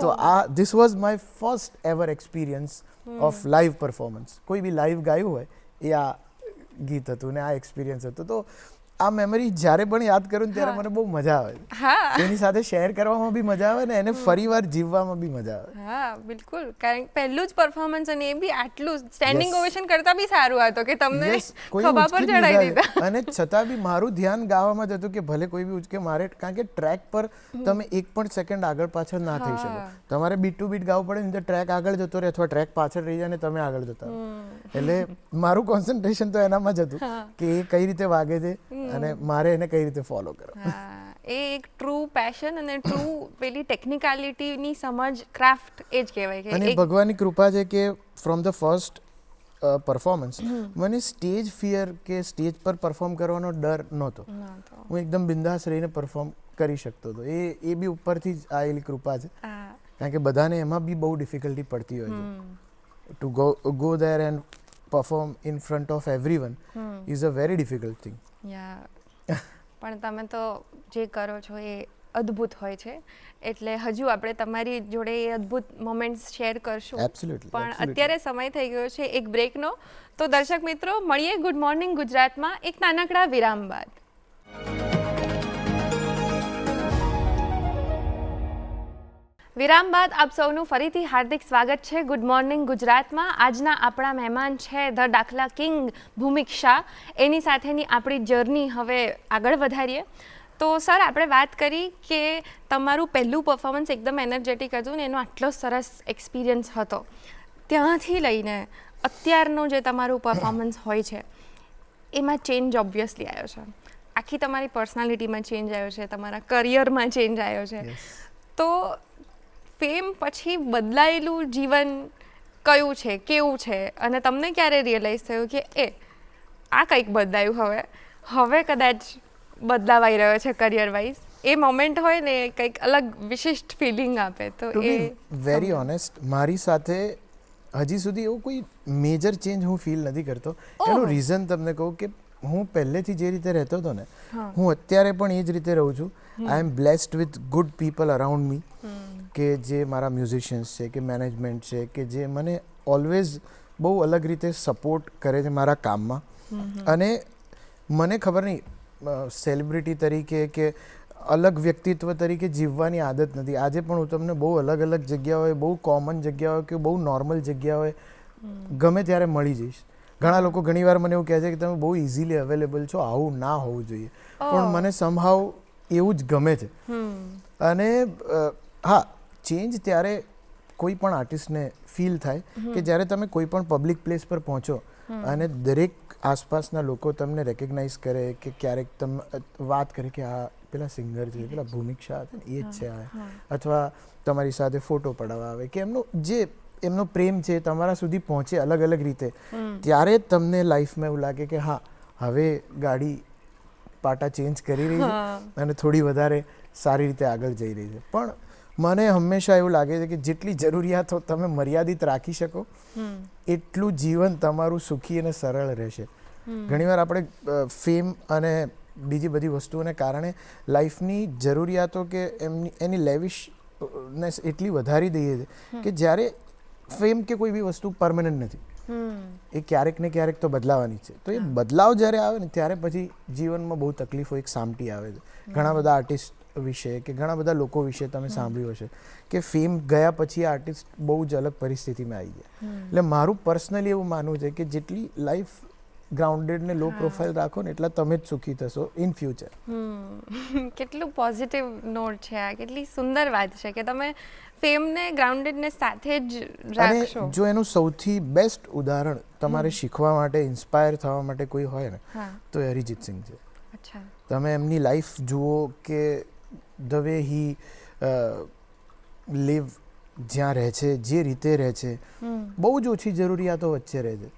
તો this was my first ever experience of live performance. કોઈ બી લાઈવ ગાયું હોય એ આ ગીત હતું ને આ એક્સપિરિયન્સ હતો. તો આ મેમરી જ્યારે પણ યાદ કરું ને ત્યારે મને બહુ મજા આવે છે. હા એની સાથે શેર કરવામાં બી મજા આવે ને એને ફરીવાર જીવવામાં બી મજા આવે. હા બિલકુલ, કારણ કે પહેલું જ પરફોર્મન્સ અને એ બી આટલું સ્ટેન્ડિંગ Yes. ઓવેશન કરતા બી સારું હતું કે તમને Yes, કોઈને ખભા પર ઉચકી જ ચડાવી લીધા દીધા. અને છતાં બી મારું ધ્યાન ગાવામાં જ હતું કે ભલે કોઈ બી ઉચકે મારે, કારણ કે ટ્રેક પર તમે એક પણ સેકન્ડ આગળ પાછળ ના થઈ શકો. તમારે બીટ ટુ બીટ ગાવું પડે ને તો ટ્રેક આગળ જતો રહે અથવા ટ્રેક પાછળ રહી જાય ને તમે આગળ જતા રહો. એટલે મારું કોન્સન્ટ્રેશન તો એનામાં જ હતું કે એ કઈ રીતે વાગે છે અને મારે એને કઈ રીતે ફોલો કરો. હા, એ એક ટ્રુ પેશન અને ટ્રુ પેલી ટેકનિકાલિટીની સમજ, ક્રાફ્ટ એ જ કહેવાય કે અને એક ભગવાનની કૃપા છે કે ફ્રોમ ધ ફર્સ્ટ પરફોર્મન્સ મને સ્ટેજ ફિયર કે સ્ટેજ પર પરફોર્મ કરવાનો ડર નહોતો. નહોતો. હું એકદમ બિંદાસ રહીને પરફોર્મ કરી શકતો હતો. એ બી ઉપરથી જ આવેલી કૃપા છે, હા. કારણ કે બધાને એમાં બી બહુ ડિફિકલ્ટી પડતી હોય છે. To go there and perform in front of everyone is a very difficult thing. યા પણ તમે તો જે કરો છો એ અદ્ભુત હોય છે, એટલે હજુ આપણે તમારી જોડે એ અદ્ભુત મોમેન્ટ્સ શેર કરશું. Absolutely, પણ absolutely. અત્યારે સમય થઈ ગયો છે એક બ્રેકનો, તો દર્શક મિત્રો મળીએ ગુડ મોર્નિંગ ગુજરાતમાં એક નાનકડા વિરામ બાદ. વિરામ બાદ આપ સૌનું ફરીથી હાર્દિક સ્વાગત છે ગુડ મોર્નિંગ ગુજરાતમાં. આજના આપણા મહેમાન છે ધ દાખલા કિંગ ભૂમિક શાહ. એની સાથેની આપણી જર્ની હવે આગળ વધારીએ. તો સર, આપણે વાત કરી કે તમારું પહેલું પરફોર્મન્સ એકદમ એનર્જેટિક હતું ને એનો આટલો સરસ એક્સપિરિયન્સ હતો. ત્યાંથી લઈને અત્યારનું જે તમારું પરફોર્મન્સ હોય છે એમાં ચેન્જ ઓબ્વિયસલી આવ્યો છે. આખી તમારી પર્સનાલિટીમાં ચેન્જ આવ્યો છે, તમારા કરિયરમાં ચેન્જ આવ્યો છે. તો ફેમ પછી બદલાયેલું જીવન કયું છે, કેવું છે, અને તમને ક્યારે રિયલાઇઝ થયું કે આ કંઈક બદલાયું, હવે કદાચ બદલાવાઈ રહ્યો છે કરિયર વાઇઝ? એ મોમેન્ટ હોય ને કંઈક અલગ વિશિષ્ટ ફિલિંગ આપે. તો ટુ બી વેરી ઓનેસ્ટ, મારી સાથે હજી સુધી એવું કોઈ મેજર ચેન્જ હું ફીલ નથી કરતો. એનું રીઝન તમને કહું કે હું પહેલેથી જે રીતે રહેતો હતો ને, હું અત્યારે પણ એ જ રીતે રહું છું. I am blessed with good people around me, કે જે મારા મ્યુઝિશિયન્સ છે કે મેનેજમેન્ટ છે કે જે મને ઓલવેઝ બહુ અલગ રીતે સપોર્ટ કરે છે મારા કામમાં. અને મને ખબર નહીં, સેલિબ્રિટી તરીકે કે અલગ વ્યક્તિત્વ તરીકે જીવવાની આદત નથી. આજે પણ હું તમને બહુ અલગ અલગ જગ્યાઓએ, બહુ કોમન જગ્યાઓ કે બહુ નોર્મલ જગ્યાઓએ ગમે ત્યારે મળી જઈશ. ઘણા લોકો ઘણીવાર મને એવું કહે છે કે તમે બહુ ઇઝીલી અવેલેબલ છો, આવું ના હોવું જોઈએ. પણ મને સમહાવ એવું જ ગમે છે. અને હા, ચેન્જ ત્યારે કોઈ પણ આર્ટિસ્ટને ફીલ થાય કે જ્યારે તમે કોઈ પણ પબ્લિક પ્લેસ પર પહોંચો અને દરેક આસપાસના લોકો તમને રેકગ્નાઇઝ કરે કે ક્યારેક તમે વાત કરે કે આ પેલા સિંગર છે, પેલા ભૂમિક શાહ છે ને, એ જ છે આ, અથવા તમારી સાથે ફોટો પડાવવા આવે, કે એમનો પ્રેમ છે તમારા સુધી પહોંચે અલગ અલગ રીતે, ત્યારે તમને લાઈફમાં એવું લાગે કે હા, હવે ગાડી પાટા ચેન્જ કરી રહી છે અને થોડી વધારે સારી રીતે આગળ જઈ રહી છે. પણ મને હંમેશા એવું લાગે છે કે જેટલી જરૂરિયાતો તમે મર્યાદિત રાખી શકો એટલું જીવન તમારું સુખી અને સરળ રહેશે. ઘણીવાર આપણે ફેમ અને બીજી બધી વસ્તુઓને કારણે લાઈફની જરૂરિયાતો કે એની લેવિશનેસ એટલી વધારી દઈએ છીએ કે જ્યારે ફેમ કે કોઈ બી વસ્તુ પરમેનન્ટ નથી, એ ક્યારેક ને ક્યારેક તો બદલાવાની છે. તો એ બદલાવ જ્યારે આવે ને ત્યારે પછી જીવનમાં બહુ તકલીફો એક સામટી આવે છે. ઘણા બધા આર્ટિસ્ટ વિશે કે ઘણા બધા લોકો વિશે તમે સાંભળ્યું હશે કે ફેમ ગયા પછી આર્ટિસ્ટ બહુ જ અલગ પરિસ્થિતિમાં આવી ગયા. એટલે મારું પર્સનલી એવું માનવું છે કે જેટલી લાઈફ ગ્રાઉન્ડેડ ને લો પ્રોફાઇલ રાખો ને એટલા તમે જ સુખી થશો ઇન ફ્યુચર. કેટલું પોઝિટિવ નોટ છે આ, કેટલી સુંદર વાત છે કે તમે ફેમને ગ્રાઉન્ડેડનેસ સાથે જ રાખશો. અને જો એનું સૌથી બેસ્ટ ઉદાહરણ તમારે શીખવા માટે, ઇન્સ્પાયર થવા માટે કોઈ હોય ને, તો એ અરિજીત સિંહ છે. અચ્છા. તમે એમની લાઈફ જુઓ કે ધ વે હી લીવ, જ્યાં રહે છે, જે રીતે રહે છે, બહુ જ ઓછી જરૂરિયાતો વચ્ચે રહે છે.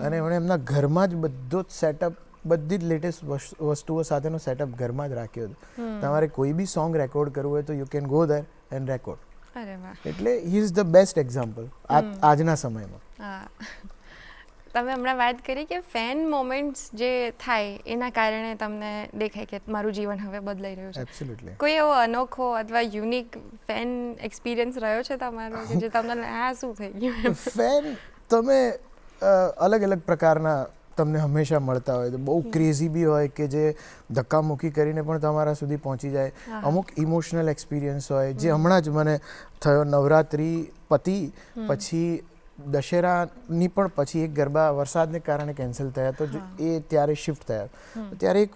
અને એમણે એમના ઘરમાં જ બધો જ સેટઅપ, બધી જ લેટેસ્ટ વસ્તુઓ સાથેનો સેટઅપ ઘરમાં જ રાખ્યો હતો. તમારે કોઈ બી સોંગ રેકોર્ડ કરવું હોય તો you can go there and record. એટલે he is the best example આજના સમયમાં. તમે હમણાં વાત કરી કે ફેન મોમેન્ટ્સ જે થાય એના કારણે તમને દેખાય કે મારું જીવન હવે બદલાઈ રહ્યું છે. એબ્સોલ્યુટલી. કોઈ એવો અનોખો અથવા યુનિક ફેન એક્સપિરિયન્સ રહ્યો છે તમારો કે જે તમને શું થઈ ગયું? ફેન તમે અલગ અલગ પ્રકારના તમને હંમેશા મળતા હોય તો બહુ ક્રેઝી બી હોય કે જે ધક્કામુક્કી કરીને પણ તમારા સુધી પહોંચી જાય અમુક ઇમોશનલ એક્સપિરિયન્સ હોય જે હમણાં જ મને થયો નવરાત્રિ પતી પછી દશેરાની પણ પછી એક ગરબા વરસાદને કારણે કેન્સલ થયા તો એ ત્યારે શિફ્ટ થયા ત્યારે એક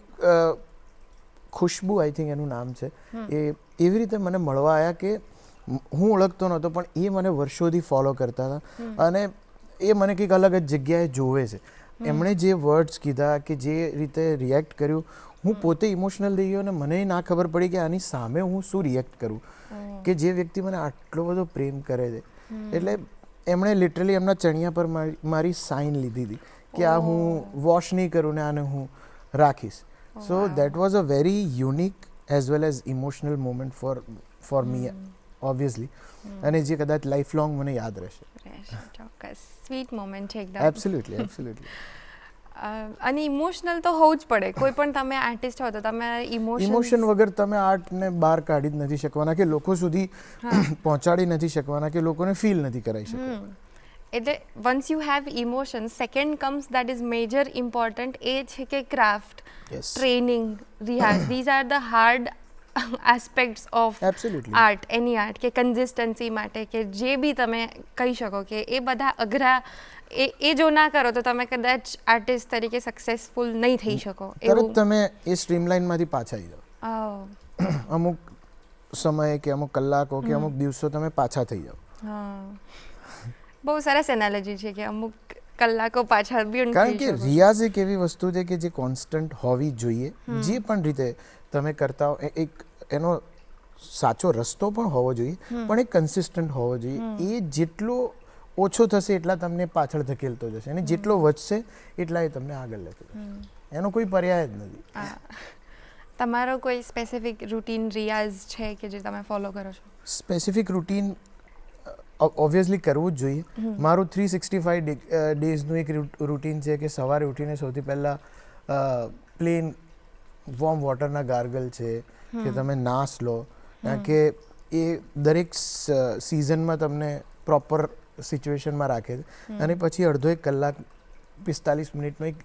ખુશ્બુ આઈ થિંક એનું નામ છે એ એવી રીતે મને મળવા આવ્યા કે હું ઓળખતો નહોતો પણ એ મને વર્ષોથી ફોલો કરતા હતા અને એ મને કંઈક અલગ જ જગ્યાએ જોવે છે. એમણે જે વર્ડ્સ કીધા કે જે રીતે રિએક્ટ કર્યું હું પોતે ઇમોશનલ થઈ ગયો અને મને ના ખબર પડી કે આની સામે હું શું રિએક્ટ કરું કે જે વ્યક્તિ મને આટલો બધો પ્રેમ કરે છે. એટલે એમણે લિટરલી એમના ચણિયા પર મારી સાઇન લીધી હતી કે આ હું વોશ નહીં કરું ને આને હું રાખીશ. So that was a very unique as well as emotional moment for me obviously અને જે કદાચ લાઈફ લોંગ મને યાદ રહેશે. ચોક્કસ સ્વીટ મોમેન્ટ છે એકદમ. એબ્સોલ્યુટલી. અને ઇમોશનલ તો હોવું જ પડે. કોઈ પણ તમે આર્ટિસ્ટ હો તો તમે ઇમોશન વગર તમે આર્ટને બહાર કાઢી જ નથી શકવાના કે લોકો સુધી પહોંચાડી નથી શકવાના કે લોકોને ફીલ નથી કરાવી શકવાના. એટલે once you have emotion second comes that is major important એ છે કે ક્રાફ્ટ ટ્રેનિંગ રિયાઝ these are the hard aspects of art any art કે કન્સિસ્ટન્સી માટે કે જે બી તમે કહી શકો કે એ બધા અઘરા એ જો ના કરો તો તમે કદાચ આર્ટિસ્ટ તરીકે સક્સેસફુલ નહીં થઈ શકો. તરત તમે એ સ્ટ્રીમલાઇનમાંથી પાછા આવી જાઓ. અમુક સમયે કે અમુક કલાકો કે અમુક દિવસો તમે પાછા થઈ જાઓ. બહુ સરસ એનાલોજી છે કે અમુક કલાકો પાછા બી. કારણ કે રિયાઝ એક એવી વસ્તુ છે કે જે કોન્સ્ટન્ટ હોવી જોઈએ. જે પણ રીતે તમે કરતા હો એક એનો સાચો રસ્તો પણ હોવો જોઈએ પણ એક કન્સિસ્ટન્ટ હોવો જોઈએ. એ જેટલો ઓછો થશે એટલા તમને પાછળ ધકેલતો જશે અને જેટલો વધશે એટલા એ તમને આગળ લેતો જશે. એનો કોઈ પર્યાય જ નથી. તમારો કોઈ સ્પેસિફિક રૂટીન રિયાઝ છે કે જે તમે ફોલો કરો છો? સ્પેસિફિક રૂટીન ઓબ્વિયસલી કરવું જ જોઈએ. મારું 365 ડેઝનું એક રૂટીન છે કે સવારે ઉઠીને સૌથી પહેલાં પ્લેન વોર્મ વોટરના ગાર્ગલ છે કે તમે નાસ લો કારણ કે એ દરેક સિઝનમાં તમને પ્રોપર સિચ્યુએશનમાં રાખે છે અને પછી અડધો એક કલાક 45 મિનિટનો એક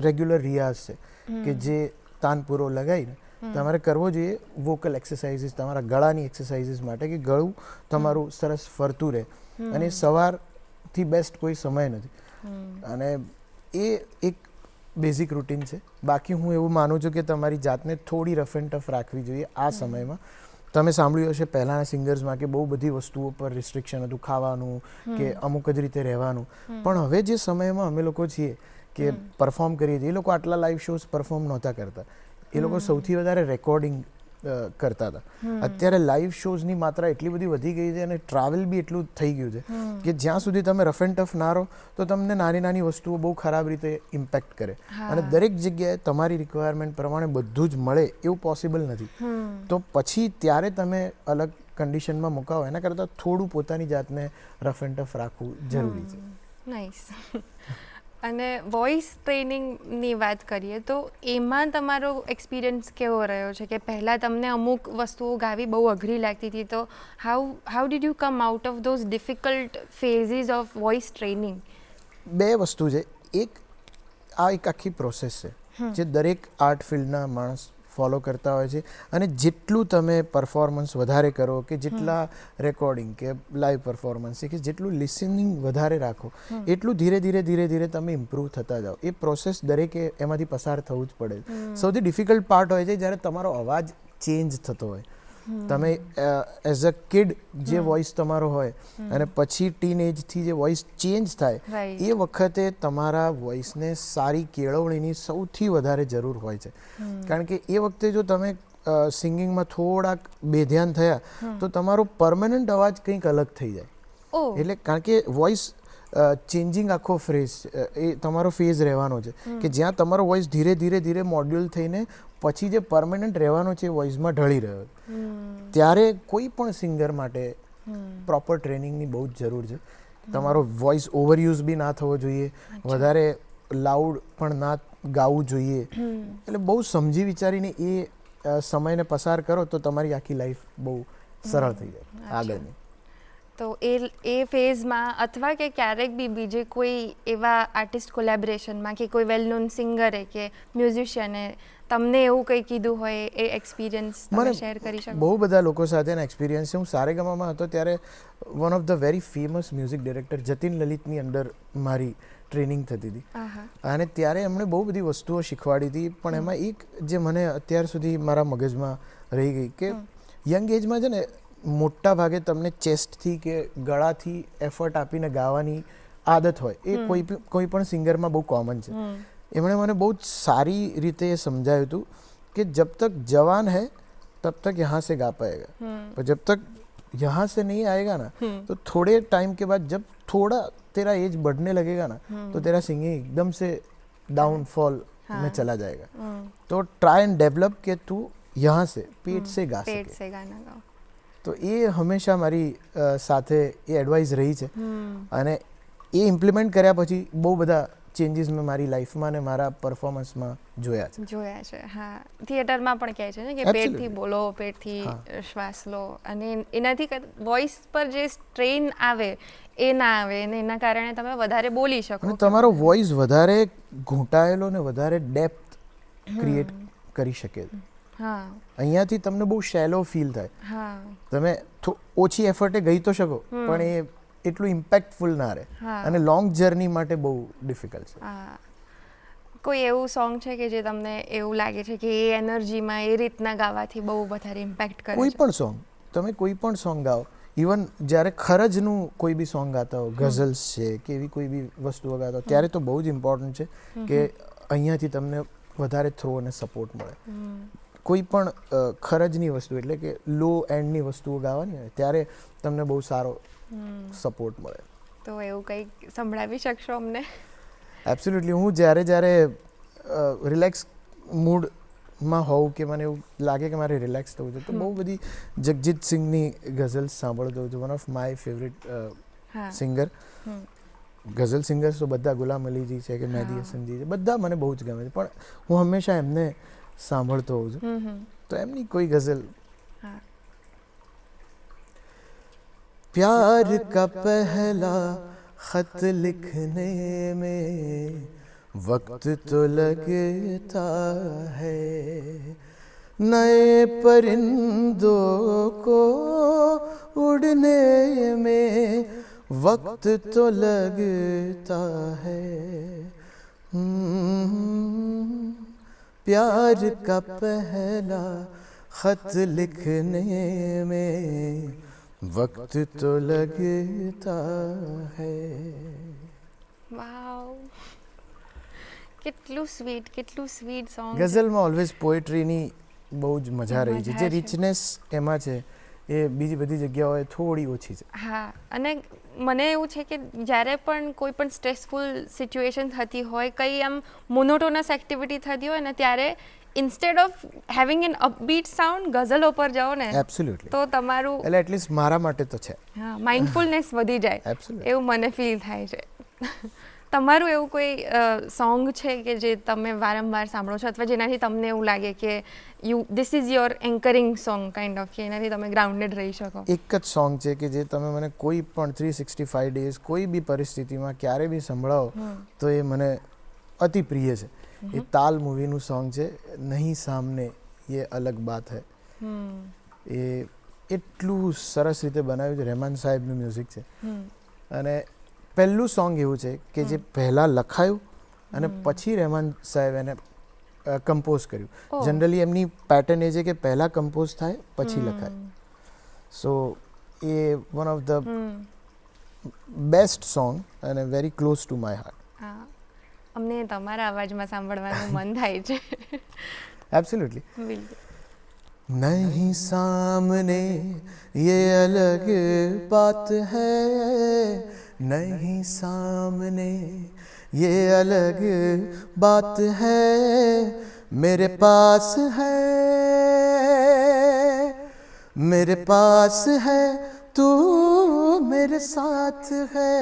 રેગ્યુલર રિયાઝ છે કે જે તાનપૂરો લગાવીને તમારે કરવો જોઈએ. વોકલ એક્સરસાઇઝીસ તમારા ગળાની એક્સરસાઇઝીસ માટે કે ગળું તમારું સરસ ફરતું રહે અને સવારથી બેસ્ટ કોઈ સમય નથી. અને એ એક બેઝિક રૂટીન છે. બાકી હું એવું માનું છું કે તમારી જાતને થોડી રફ એન્ડ ટફ રાખવી જોઈએ આ સમયમાં. તમે સાંભળ્યું હશે પહેલાંના સિંગર્સમાં કે બહુ બધી વસ્તુઓ પર રિસ્ટ્રિક્શન હતું ખાવાનું કે અમુક જ રીતે રહેવાનું. પણ હવે જે સમયમાં અમે લોકો છીએ કે પરફોર્મ કરીએ છીએ એ લોકો આટલા લાઈવ શોઝ પરફોર્મ નહોતા કરતા. એ લોકો સૌથી વધારે રેકોર્ડિંગ કરતા હતા. અત્યારે લાઈવ શોઝની માત્રા એટલી બધી વધી ગઈ છે અને ટ્રાવેલ બી એટલું થઈ ગયું છે કે જ્યાં સુધી તમે રફ એન્ડ ટફ ના રહો તો તમને નાની નાની વસ્તુઓ બહુ ખરાબ રીતે ઇમ્પેક્ટ કરે અને દરેક જગ્યાએ તમારી રિક્વાયરમેન્ટ પ્રમાણે બધું જ મળે એવું પોસિબલ નથી. તો પછી ત્યારે તમે અલગ કન્ડિશનમાં મુકાવો એના કરતાં થોડું પોતાની જાતને રફ એન્ડ ટફ રાખવું જરૂરી છે. નાઇસ. અને વોઇસ ટ્રેનિંગની વાત કરીએ તો એમાં તમારો એક્સપિરિયન્સ કેવો રહ્યો છે કે પહેલાં તમને અમુક વસ્તુઓ ગાવી બહુ અઘરી લાગતી હતી તો how did you come out of those difficult phases of voice training? બે વસ્તુ છે. આ એક આખી પ્રોસેસ છે જે દરેક આર્ટ ફિલ્ડના માણસ ફોલો કરતા હોય છે અને જેટલું તમે પરફોર્મન્સ વધારે કરો કે જેટલા રેકોર્ડિંગ કે લાઈવ પરફોર્મન્સ છે કે જેટલું લિસનિંગ વધારે રાખો એટલું ધીરે ધીરે તમે ઇમ્પ્રૂવ થતા જાઓ. એ પ્રોસેસ દરેકે એમાંથી પસાર થવું જ પડે. સૌથી ડિફિકલ્ટ પાર્ટ હોય છે જ્યારે તમારો અવાજ ચેન્જ થતો હોય. તમે એઝ અ કિડ જે વોઇસ તમારો હોય અને પછી ટીન એજથી જે વોઇસ ચેન્જ થાય એ વખતે તમારા વોઇસને સારી કેળવણીની સૌથી વધારે જરૂર હોય છે. કારણ કે એ વખતે જો તમે સિંગિંગમાં થોડાક બેધ્યાન થયા તો તમારો પરમનન્ટ અવાજ કંઈક અલગ થઈ જાય. એટલે કારણ કે વોઇસ ચેન્જિંગ આખો ફ્રેઝ એ તમારો ફેઝ રહેવાનો છે કે જ્યાં તમારો વોઇસ ધીરે ધીરે મોડ્યુલ થઈને પછી જે પરમનન્ટ રહેવાનો છે એ વોઇસમાં ઢળી રહ્યો. ત્યારે કોઈ પણ સિંગર માટે પ્રોપર ટ્રેનિંગની બહુ જ જરૂર છે. તમારો વોઇસ ઓવરયુઝ બી ના થવો જોઈએ, વધારે લાઉડ પણ ના ગાવું જોઈએ. એટલે બહુ સમજી વિચારીને એ સમયને પસાર કરો તો તમારી આખી લાઈફ બહુ સરળ થઈ જાય આગળની. તો એ ફેઝમાં અથવા કે ક્યારેક બી બીજે કોઈ એવા આર્ટિસ્ટ કોલેબોરેશનમાં કે કોઈ વેલ નોન સિંગરે કે મ્યુઝિશિયને તમને એવું કંઈ કીધું હોય એ એક્સપિરિયન્સ તમે શેર કરી શકો? બહુ બધા લોકો સાથેના એક્સપિરિયન્સ છે. હું સારેગામામાં હતો ત્યારે one of the very famous music director Jatin લલિતની અંદર મારી ટ્રેનિંગ થતી હતી અને ત્યારે એમણે બહુ બધી વસ્તુઓ શીખવાડી હતી, પણ એમાં એક જે મને અત્યાર સુધી મારા મગજમાં રહી ગઈ કે યંગ એજમાં છે ને મોટા ભાગે તમને ચેસ્ટથી કે ગળાથી એફર્ટ આપીને ગાવાની આદત હોય, એ કોઈ પણ સિંગરમાં બહુ કોમન છે. એમણે મને બહુ જ સારી રીતે સમજાયું હતું કે જબ તક જવાન है तब तक यहाँ से गा पाएगा, पर जब तक यहाँ से नहीं आएगा ना तो थोड़े टाइम के बाद जब थोड़ा तेरा एज बढ़ने लगेगा ना तो तेरा सिंगिंग एकदम से डाउनफॉल में चला जाएगा. तो ट्राई एंड डेवलप के तू यहाँ से पेट से गा પેટ सके. સે ગાના ગાઓ. તો એ હંમેશા મારી સાથે એ એડવાઇસ રહી છે અને એ ઇમ્પ્લિમેન્ટ કર્યા પછી બહુ બધા ચેન્જીસ મેં મારી લાઈફમાં અને મારા પરફોર્મન્સમાં જોયા છે. હા, થિયેટરમાં પણ કહે છે ને કે Absolutely. પેટથી બોલો, પેટથી શ્વાસ લો, અને એનાથી વોઇસ પર જે સ્ટ્રેન આવે એ ના આવે અને એના કારણે તમે વધારે બોલી શકો. અને તમારો વોઇસ વધારે ઘૂંટાયેલો ને વધારે ડેપ્થ ક્રિએટ કરી શકે. હા અહીંયાથી તમને બહુ શેલો ફીલ થાય. હા તમે ઓછી એફર્ટે ગઈ તો શકો પણ એ એટલું ઇમ્પેક્ટફુલ ના રહે અને લોંગ જર્ની માટે બહુ ડિફિકલ્ટ છે. હા. કોઈ એવું સોંગ છે કે જે તમને એવું લાગે છે કે એ એનર્જીમાં એ રીતના ગાવાથી બહુ વધારે ઇમ્પેક્ટ કરે કોઈ છે? પણ સોંગ, તમે કોઈ પણ સોંગ ગાઓ, ઇવન જ્યારે ખરજનું કોઈ બી સોંગ ગાતા હો, ગઝલ્સ છે કે એવી કોઈ બી વસ્તુઓ ગાતા હો, ત્યારે તો બહુ જ ઇમ્પોર્ટન્ટ છે કે અહીંયાથી તમને વધારે થ્રો અને સપોર્ટ મળે. કોઈ પણ ખરજની વસ્તુ એટલે કે લો એન્ડની વસ્તુઓ ગાવાની હોય ત્યારે તમને બહુ સારો સપોર્ટ મળે. તો એવું કંઈક સંભળાવી શકશો અમને? એબ્સોલ્યુટલી. હું જ્યારે રિલેક્સ મૂડમાં હોઉં કે મને એવું લાગે કે મારે રિલેક્સ થવું છે તો બહુ બધી જગજીત સિંઘની ગઝલ્સ સાંભળતો હોઉં છું. One of my favourite singer. Ghazal singers તો બધા ગુલામ અલીજી છે કે મહેદી હસનજી છે, બધા મને બહુ જ ગમે છે, પણ હું હંમેશા એમને સાંભળતો હોઉં છું. તો એમની કોઈ ગઝલ. प्यार का पहला खत लिखने में वक्त तो लगता है, नए परिंदों को उड़ने में वक्त तो लगता है, प्यार का पहला खत लिखने में वक्त तो लगता है. વાવ, કેટલું સ્વીટ સોંગ. ગઝલમાં ઓલવેઝ પોએટ્રીની બહુ જ મજા રહી છે. મજા જે છે. રિચનેસ એમાં છે એ બીજી બધી જગ્યાઓએ થોડી ઓછી છે. હા, અને મને એવું છે કે જ્યારે પણ કોઈ પણ સ્ટ્રેસફુલ સિચ્યુએશન થતી હોય, કંઈ આમ મોનોટોનસ એક્ટિવિટી થતી હોય ને, ત્યારે instead of having an upbeat sound ગઝલો પર જાઓ ને એબ્સોલ્યુટલી. તો તમારું એટલે એટલીસ્ટ મારા માટે તો છે. હા માઇન્ડફુલનેસ વધી જાય Absolutely. એવું મને ફીલ થાય છે. તમારું એવું કોઈ સોંગ છે કે જે તમે વારંવાર સાંભળો છો અથવા જેનાથી તમને એવું લાગે કે this is your anchoring song kind of, કે એનાથી તમે ગ્રાઉન્ડેડ રહી શકો? એક જ સોંગ છે કે જે તમે મને કોઈ પણ 365 ડેઝ કોઈ બી પરિસ્થિતિમાં ક્યારે બી સંભળાવો તો એ મને અતિ પ્રિય છે. એ તાલ મૂવીનું સોંગ છે, નહીં સામને યે અલગ બાત હૈ. એ એટલું સરસ રીતે બનાવ્યું છે. રહેમાન સાહેબનું મ્યુઝિક છે અને પહેલું સોંગ એવું છે કે જે પહેલાં લખાયું અને પછી રહેમાન સાહેબ એને કમ્પોઝ કર્યું. જનરલી એમની પેટર્ન એ છે કે પહેલાં કમ્પોઝ થાય પછી લખાય. So a one of the best song અને very close to my heart. હા, અમને તમારા અવાજમાં સાંભળવાનું મન થાય છે. એબ્સોલ્યુટલી. બિલકુલ. नहीं सामने ये अलग बात है, नहीं सामने ये अलग बात है, मेरे पास है तू मेरे साथ है,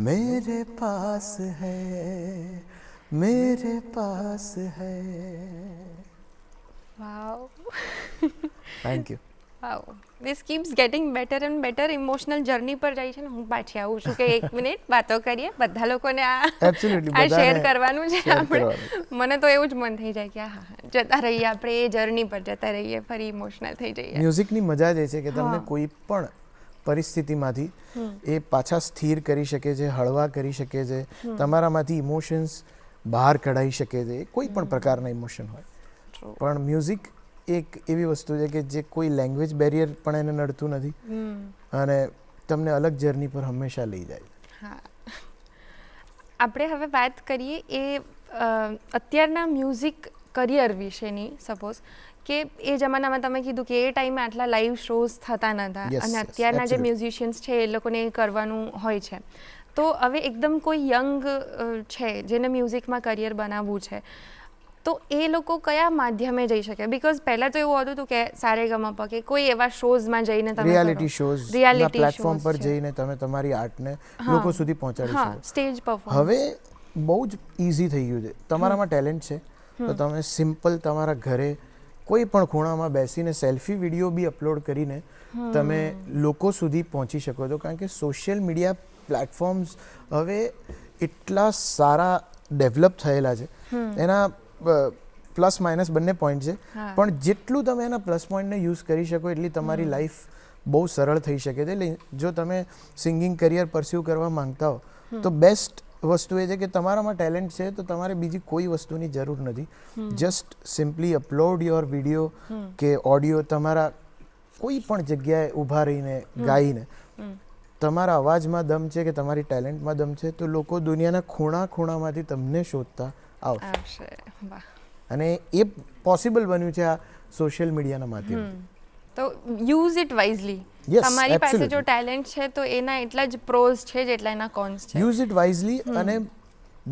मेरे पास है. Wow. Thank you. Wow this keeps getting better and better. Emotional journey પર જાય છે ને હું પાછી આવું છું કે એક મિનિટ વાતો કરીએ બધા લોકોને Absolutely, આ શેર બધાને કરવાનું છે share આપણે. કરવાનું. મને તો એવું જ મન થઈ જાય કે હા જતા રહીએ આપણે એ જર્ની પર જતા રહીએ ફરી ઇમોશનલ થઈ જઈએ. મ્યુઝિકની મજા જ એ છે કે તમને હા. કોઈ પણ પરિસ્થિતિમાંથી એ પાછા સ્થિર કરી શકે છે, હળવા કરી શકે છે, તમારામાંથી ઇમોશન્સ બહાર કઢાઈ શકે છે, કોઈ પણ પ્રકારના ઇમોશન હોય. True. પણ મ્યુઝિક એક એવી વસ્તુ છે કે જે કોઈ લેંગ્વેજ બેરિયર પણ એને નડતું નથી અને તમને અલગ જર્ની પર હંમેશા લઈ જાય. હા આપણે હવે વાત કરીએ એ અત્યારના મ્યુઝિક કરિયર વિશેની. સપોઝ કે એ જમાનામાં તમે કીધું કે એ ટાઈમે આટલા લાઈવ શોઝ થતા નહોતા Yes, અને yes, અત્યારના જે absolutely. મ્યુઝિશિયન્સ છે એ લોકોને એ કરવાનું હોય છે. તો હવે એકદમ કોઈ યંગ છે જેને મ્યુઝિકમાં કરિયર બનાવવું છે તો એ લોકો કયા માધ્યમે જઈ શકે? બીકોઝ પહેલાં તો એવું હોતું હતું કે સારેગામા કે કોઈ એવા શોઝમાં જઈને તમે reality shows Reality platform shows પર છે. જઈને તમે તમારી આર્ટને હા. લોકો સુધી પહોંચાડી હા શકો. Stage perform. હવે બહુ જ ઇઝી થઈ ગયું છે. તમારામાં ટેલેન્ટ છે તો તમે સિમ્પલ તમારા ઘરે કોઈ પણ ખૂણામાં બેસીને સેલ્ફી વિડીયો બી અપલોડ કરીને તમે લોકો સુધી પહોંચી શકો છો. કારણ કે સોશિયલ મીડિયા પ્લેટફોર્મ્સ હવે એટલા સારા ડેવલપ થયેલા છે. એના પ્લસ માઇનસ બંને પોઈન્ટ છે. હા. પણ જેટલું તમે એના પ્લસ પોઈન્ટને યુઝ કરી શકો એટલી તમારી લાઈફ બહુ સરળ થઈ શકે છે. એટલે જો તમે સિંગિંગ કરિયર પરસ્યુ કરવા માંગતા હો તો બેસ્ટ વસ્તુ એ છે કે તમારામાં ટેલેન્ટ છે તો તમારે બીજી કોઈ વસ્તુની જરૂર નથી. Just simply upload your video કે ઓડિયો તમારા કોઈ પણ જગ્યાએ ઊભા રહીને ગાઈને તમારા અવાજમાં દમ છે કે તમારી ટેલેન્ટમાં દમ છે તો લોકો દુનિયાના ખૂણા ખૂણામાંથી તમને શોધતા આવશે. આવશે. વાહ. અને એ પોસિબલ બન્યું છે આ સોશિયલ મીડિયાના માધ્યમથી. તો યુઝ ઇટ વાઇઝલી. Yes, તમારી પાસે જો absolutely. ટેલેન્ટ છે તો એના એટલા જ પ્રોઝ છે જેટલા એના કોન્સ છે. યુઝ ઇટ વાઇઝલી અને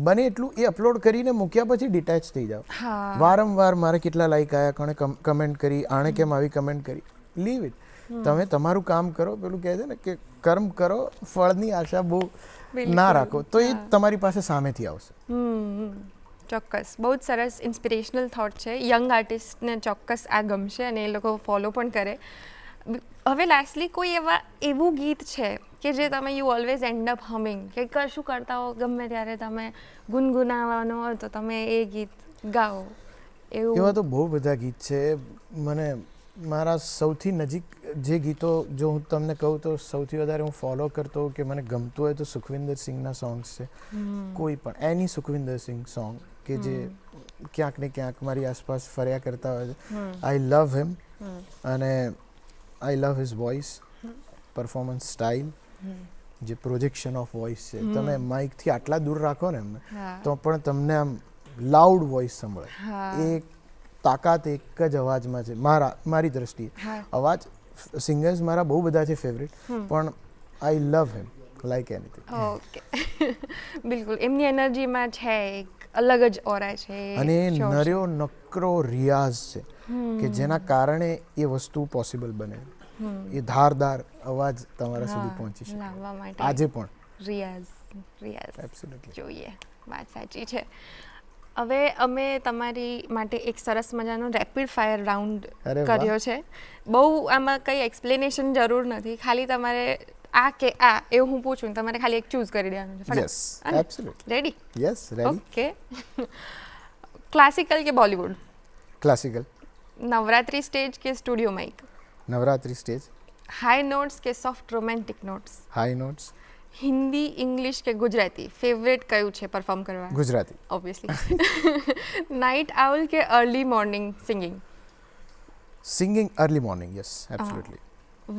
બને એટલું એ અપલોડ કરીને મૂક્યા પછી ડિટેચ થઈ જાઓ. હા. વારંવાર મારે કેટલા લાઈક આવ્યા, કોણે કમેન્ટ કરી, આણે કેમ આવી કમેન્ટ કરી, લીવ ઇટ. તમે તમારું કામ કરો. પેલું કહે છે ને કે કર્મ કરો, ફળની આશા બહુ બિલકુલ. ના રાખો તો એ હા. તમારી પાસે સામેથી આવશે. ચોક્કસ બહુ જ સરસ ઇન્સ્પિરેશનલ થોટ છે. યંગ આર્ટિસ્ટને ચોક્કસ આ ગમશે અને એ લોકો ફોલો પણ કરે. હવે લાસ્ટલી કોઈ એવું ગીત છે કે જે તમે you always end up humming કે કશું કરતા હો ગમે ત્યારે તમે ગુનગુનાવવાનું હોય તો તમે એ ગીત ગાઓ એવા એવું? તો બહુ બધા ગીત છે. મને મારા સૌથી નજીક જે ગીતો જો હું તમને કહું તો સૌથી વધારે હું ફોલો કરતો કે મને ગમતું હોય તો સુખવિન્દર સિંહના સોંગ્સ છે. કોઈ પણ એની સુખવિન્દર સિંહ સોંગ કે જે ક્યાંક ને ક્યાંક મારી આસપાસ ફર્યા કરતા હોય છે. આઈ લવ હિમ અને આઈ લવ હિઝ વોઇસ, પરફોર્મન્સ સ્ટાઇલ, જે પ્રોજેક્શન ઓફ વોઇસ છે. તમે માઇકથી આટલા દૂર રાખો ને એમને હા. તો પણ તમને આમ લાઉડ વોઇસ સંભળે. હા. એ તાકાત એક જ અવાજમાં છે મારી દ્રષ્ટિએ. હા. અવાજ સિંગર્સ મારા બહુ બધા છે ફેવરેટ પણ આઈ લવ હિમ લાઈક એનીથિંગ. ઓકે. બિલકુલ એમની એનર્જીમાં છે એક અલગ જ ઓરા છે. અને એ Sure, નર્યો નકરો રિયાઝ છે કે જેના કારણે એ વસ્તુ પોસિબલ બને. એ ધારદાર અવાજ તમારા સુધી પહોંચી શકે લાવવા માટે આજે પણ. રિયાઝ Absolutely. જોઈએ. વાત સાચી છે. હવે અમે તમારી માટે એક સરસ મજાનો રેપિડ ફાયર રાઉન્ડ અરે વાહ. કર્યો છે. બહુ આમાં કંઈ એક્સપ્લેનેશન જરૂર નથી. ખાલી તમારે આ કે આ એવું હું પૂછું તમારે ખાલી એક ચૂઝ કરી દેવાનું છે. Yes absolutely. Ready? Yes ready. Okay. Classical કે બોલિવૂડ? ક્લાસિકલ. નવરાત્રી સ્ટેજ કે studio mic? Navratri stage. High notes કે soft romantic notes? High notes. Hindi, English કે ગુજરાતી? ફેવરેટ કયું છે પરફોર્મ કરવા? ગુજરાતી. ઓબ્વિયસલી. નાઇટ આઉલ કે early morning singing? Singing early morning. Yes absolutely.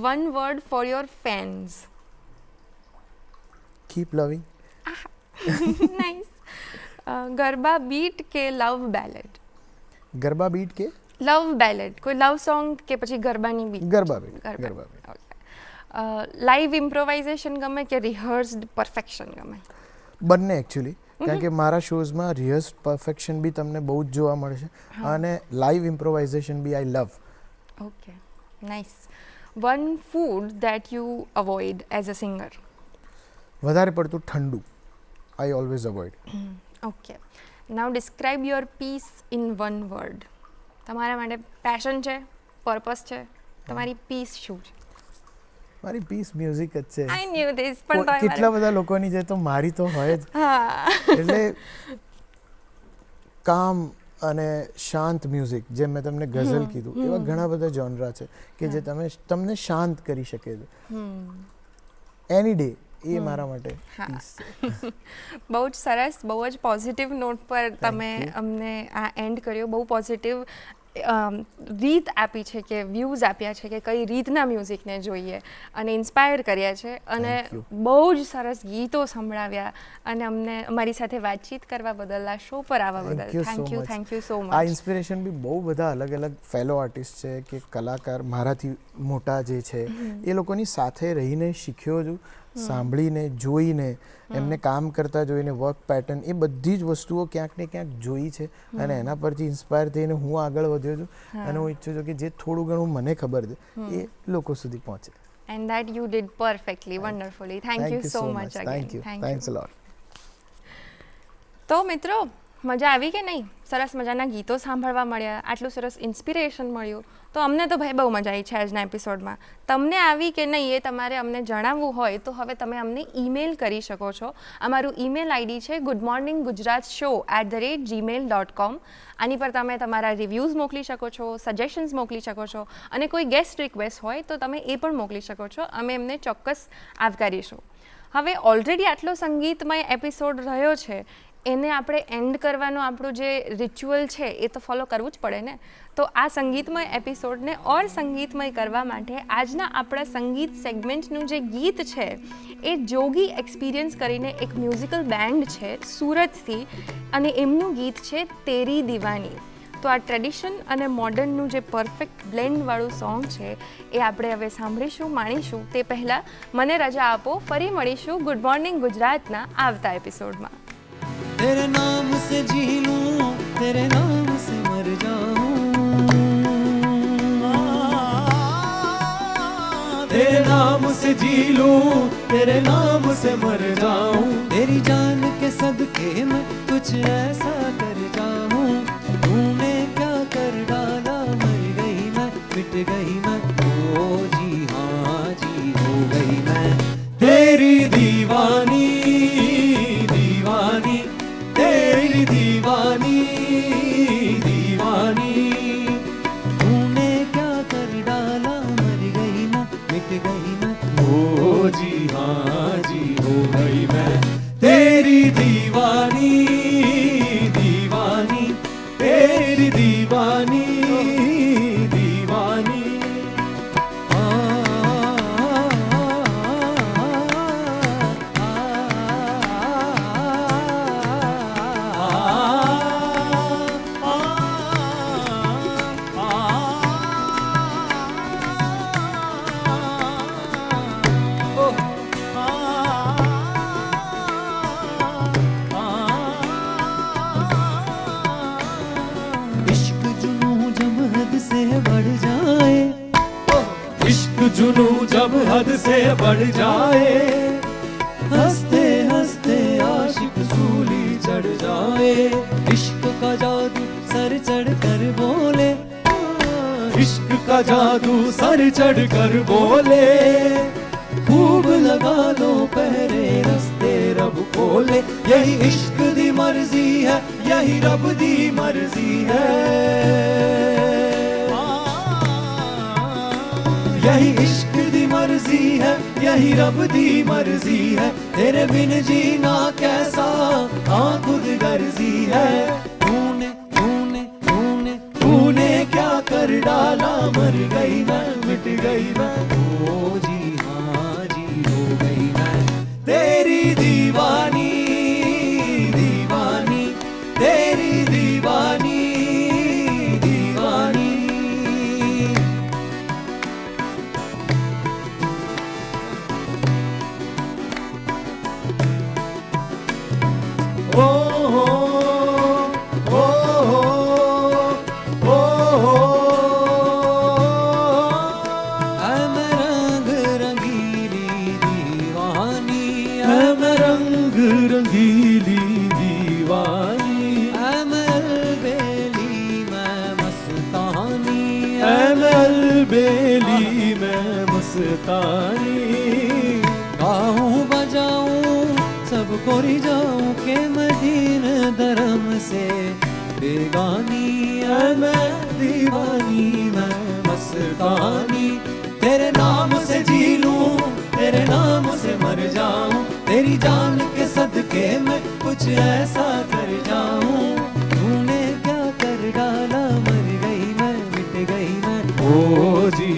One word for your fans? Keep loving. Nice. Garba beat કે love બેલેડ? Garba beat કે love બેલેડ કોઈ love song કે પછી ગરબાની bit? Garba bit. Garba bit. Live improvisation ગમે કે રિહર્સ્ડ પરફેક્શન ગમે? બંને એકચ્યુઅલી. કારણ કે મારા શોઝમાં રિહર્સ પરફેક્શન બી તમને બહુ જ જોવા મળશે અને લાઈવ ઇમ્પ્રોવાઇઝેશન બી I love. Okay nice. One food that you avoid as a singer? વધારે પડતું ઠંડુ I always avoid. Okay. Now describe your piece in one word. તમારા માટે પેશન છે, પર્પસ છે, તમારી પીસ શું છે? મારી પીસ મ્યુઝિક જ છે. આઈ ન્યુ ધીસ, પણ તો કેટલા બધા લોકોની છે તો મારી તો હોય જ. હા, એટલે કામ અને શાંત મ્યુઝિક, જેમ મેં તમને ગઝલ કીધું, એવા ઘણા બધા જોનરા છે કે જે તમને શાંત કરી શકે છે એની ડે. એ મારા માટે પીસ છે. બહુ જ સરસ, બહુ જ પોઝિટિવ નોટ પર તમે અમને આ એન્ડ કર્યો. બહુ પોઝિટિવ રીત આપી છે, કે વ્યૂઝ આપ્યા છે કે કઈ રીતના મ્યુઝિકને જોઈએ, અને ઇન્સ્પાયર કર્યા છે, અને બહુ જ સરસ ગીતો સંભળાવ્યા, અને અમને અમારી સાથે વાતચીત કરવા બદલ, આ શો પર આવવા બદલ થેન્ક યુ સો મચ. આ ઇન્સ્પિરેશન બી બહુ બધા અલગ અલગ ફેલો આર્ટિસ્ટ છે કે કલાકાર મારાથી મોટા જે છે એ લોકોની સાથે રહીને શીખ્યો છું, સાંભળીને, જોઈને, એમને કામ કરતા જોઈને, વર્ક પેટર્ન, એ બધી જ વસ્તુઓ ક્યાંક ને ક્યાંક જોઈ છે, અને એના પરથી ઇન્સ્પાયર થઈને હું આગળ વધ્યો છું. અને હું ઈચ્છું છું કે જે થોડું ઘણું મને ખબર છે એ લોકો સુધી પહોંચે. And that you did perfectly, wonderfully. Thank you so much again. Thank you. Thanks a lot. તો મિત્રો, મજા આવી કે નહીં? સરસ મજાના ગીતો સાંભળવા મળ્યા, આટલું સરસ ઇન્સ્પિરેશન મળ્યું, તો અમને તો ભાઈ બહુ મજા આવી છે આજના એપિસોડમાં. તમને આવી કે નહીં એ તમારે અમને જણાવવું હોય તો હવે તમે અમને ઈમેલ કરી શકો છો. અમારું ઈમેલ આઈડી છે goodmorninggujratshow@gmail.com. આની પર તમે તમારા રિવ્યૂઝ મોકલી શકો છો, સજેશન્સ મોકલી શકો છો, અને કોઈ ગેસ્ટ રિક્વેસ્ટ હોય તો તમે એ પણ મોકલી શકો છો. અમે એમને ચોક્કસ આવકારીશું. હવે ઓલરેડી આટલો સંગીતમય એપિસોડ રહ્યો છે, એને આપણે એન્ડ કરવાનો આપણું જે રિચ્યુઅલ છે એ તો ફોલો કરવું જ પડે ને. તો આ સંગીતમય એપિસોડને ઓર સંગીતમય કરવા માટે આજના આપણા સંગીત સેગમેન્ટનું જે ગીત છે એ જોગી એક્સપિરિયન્સ કરીને એક મ્યુઝિકલ બેન્ડ છે સુરતથી, અને એમનું ગીત છે તેરી દીવાની. તો આ ટ્રેડિશન અને મોડર્નનું જે પરફેક્ટ બ્લેન્ડવાળું સોંગ છે એ આપણે હવે સાંભળીશું, માણીશું. તે પહેલાં મને રજા આપો, ફરી મળીશું ગુડ મોર્નિંગ ગુજરાતના આવતા એપિસોડમાં. तेरे नाम से जी लूं, तेरे नाम से मर जाऊं, तेरे नाम से जी लूं, तेरे नाम से मर जाऊं, तेरी जान के सदके में कुछ ऐसा कर जाऊं, तूने क्या कर डाला, मर गई मैं, मिट गई मैं, ओ जी हाँ जी हो गई मैं, तेरी दीवानी दीवानी, तेरी दीवानी दीवानी, तूने क्या कर डाला, मर गई मैं, मिट गई मैं, ओ जी हाँ जी हो गई मैं, तेरी दीवानी दीवानी, तेरी दीवानी दीवानी. जुनू जब हद से बढ़ जाए, हंसते हंसते आशिक सूली चढ़ जाए, इश्क का जादू सर चढ़ कर बोले, इश्क का जादू सर चढ़ कर बोले, खूब लगा लो पहरे रस्ते रब खोले, यही इश्क दी मर्जी है, यही रब दी मर्जी है, यही इश्क दी मर्जी है, यही रब दी मर्जी है, तेरे बिन जीना कैसा हाँ खुद गर्जी है, तूने तूने तूने तूने क्या कर डाला, मर गई मैं, मिट गई मैं, ओ जी हाँ जी हो गई मैं, तेरी दीवानी दीवानी, तेरी दीवानी दीवानी. ओ हो ओ हो ओ हो, मैं रंग अलबेली मैं मस्तानी, गाऊं बजाऊं सबको रिझाऊं के मदीन धर्म से बेगानी है मैं दीवानी मैं मस्तानी। तेरे नाम से जी लूं तेरे नाम से मर जाऊं, तेरी जान के सदके मैं कुछ ऐसा कर जाऊं। तूने क्या कर डाला मर गई मैं मिट गई मैं, ओ जी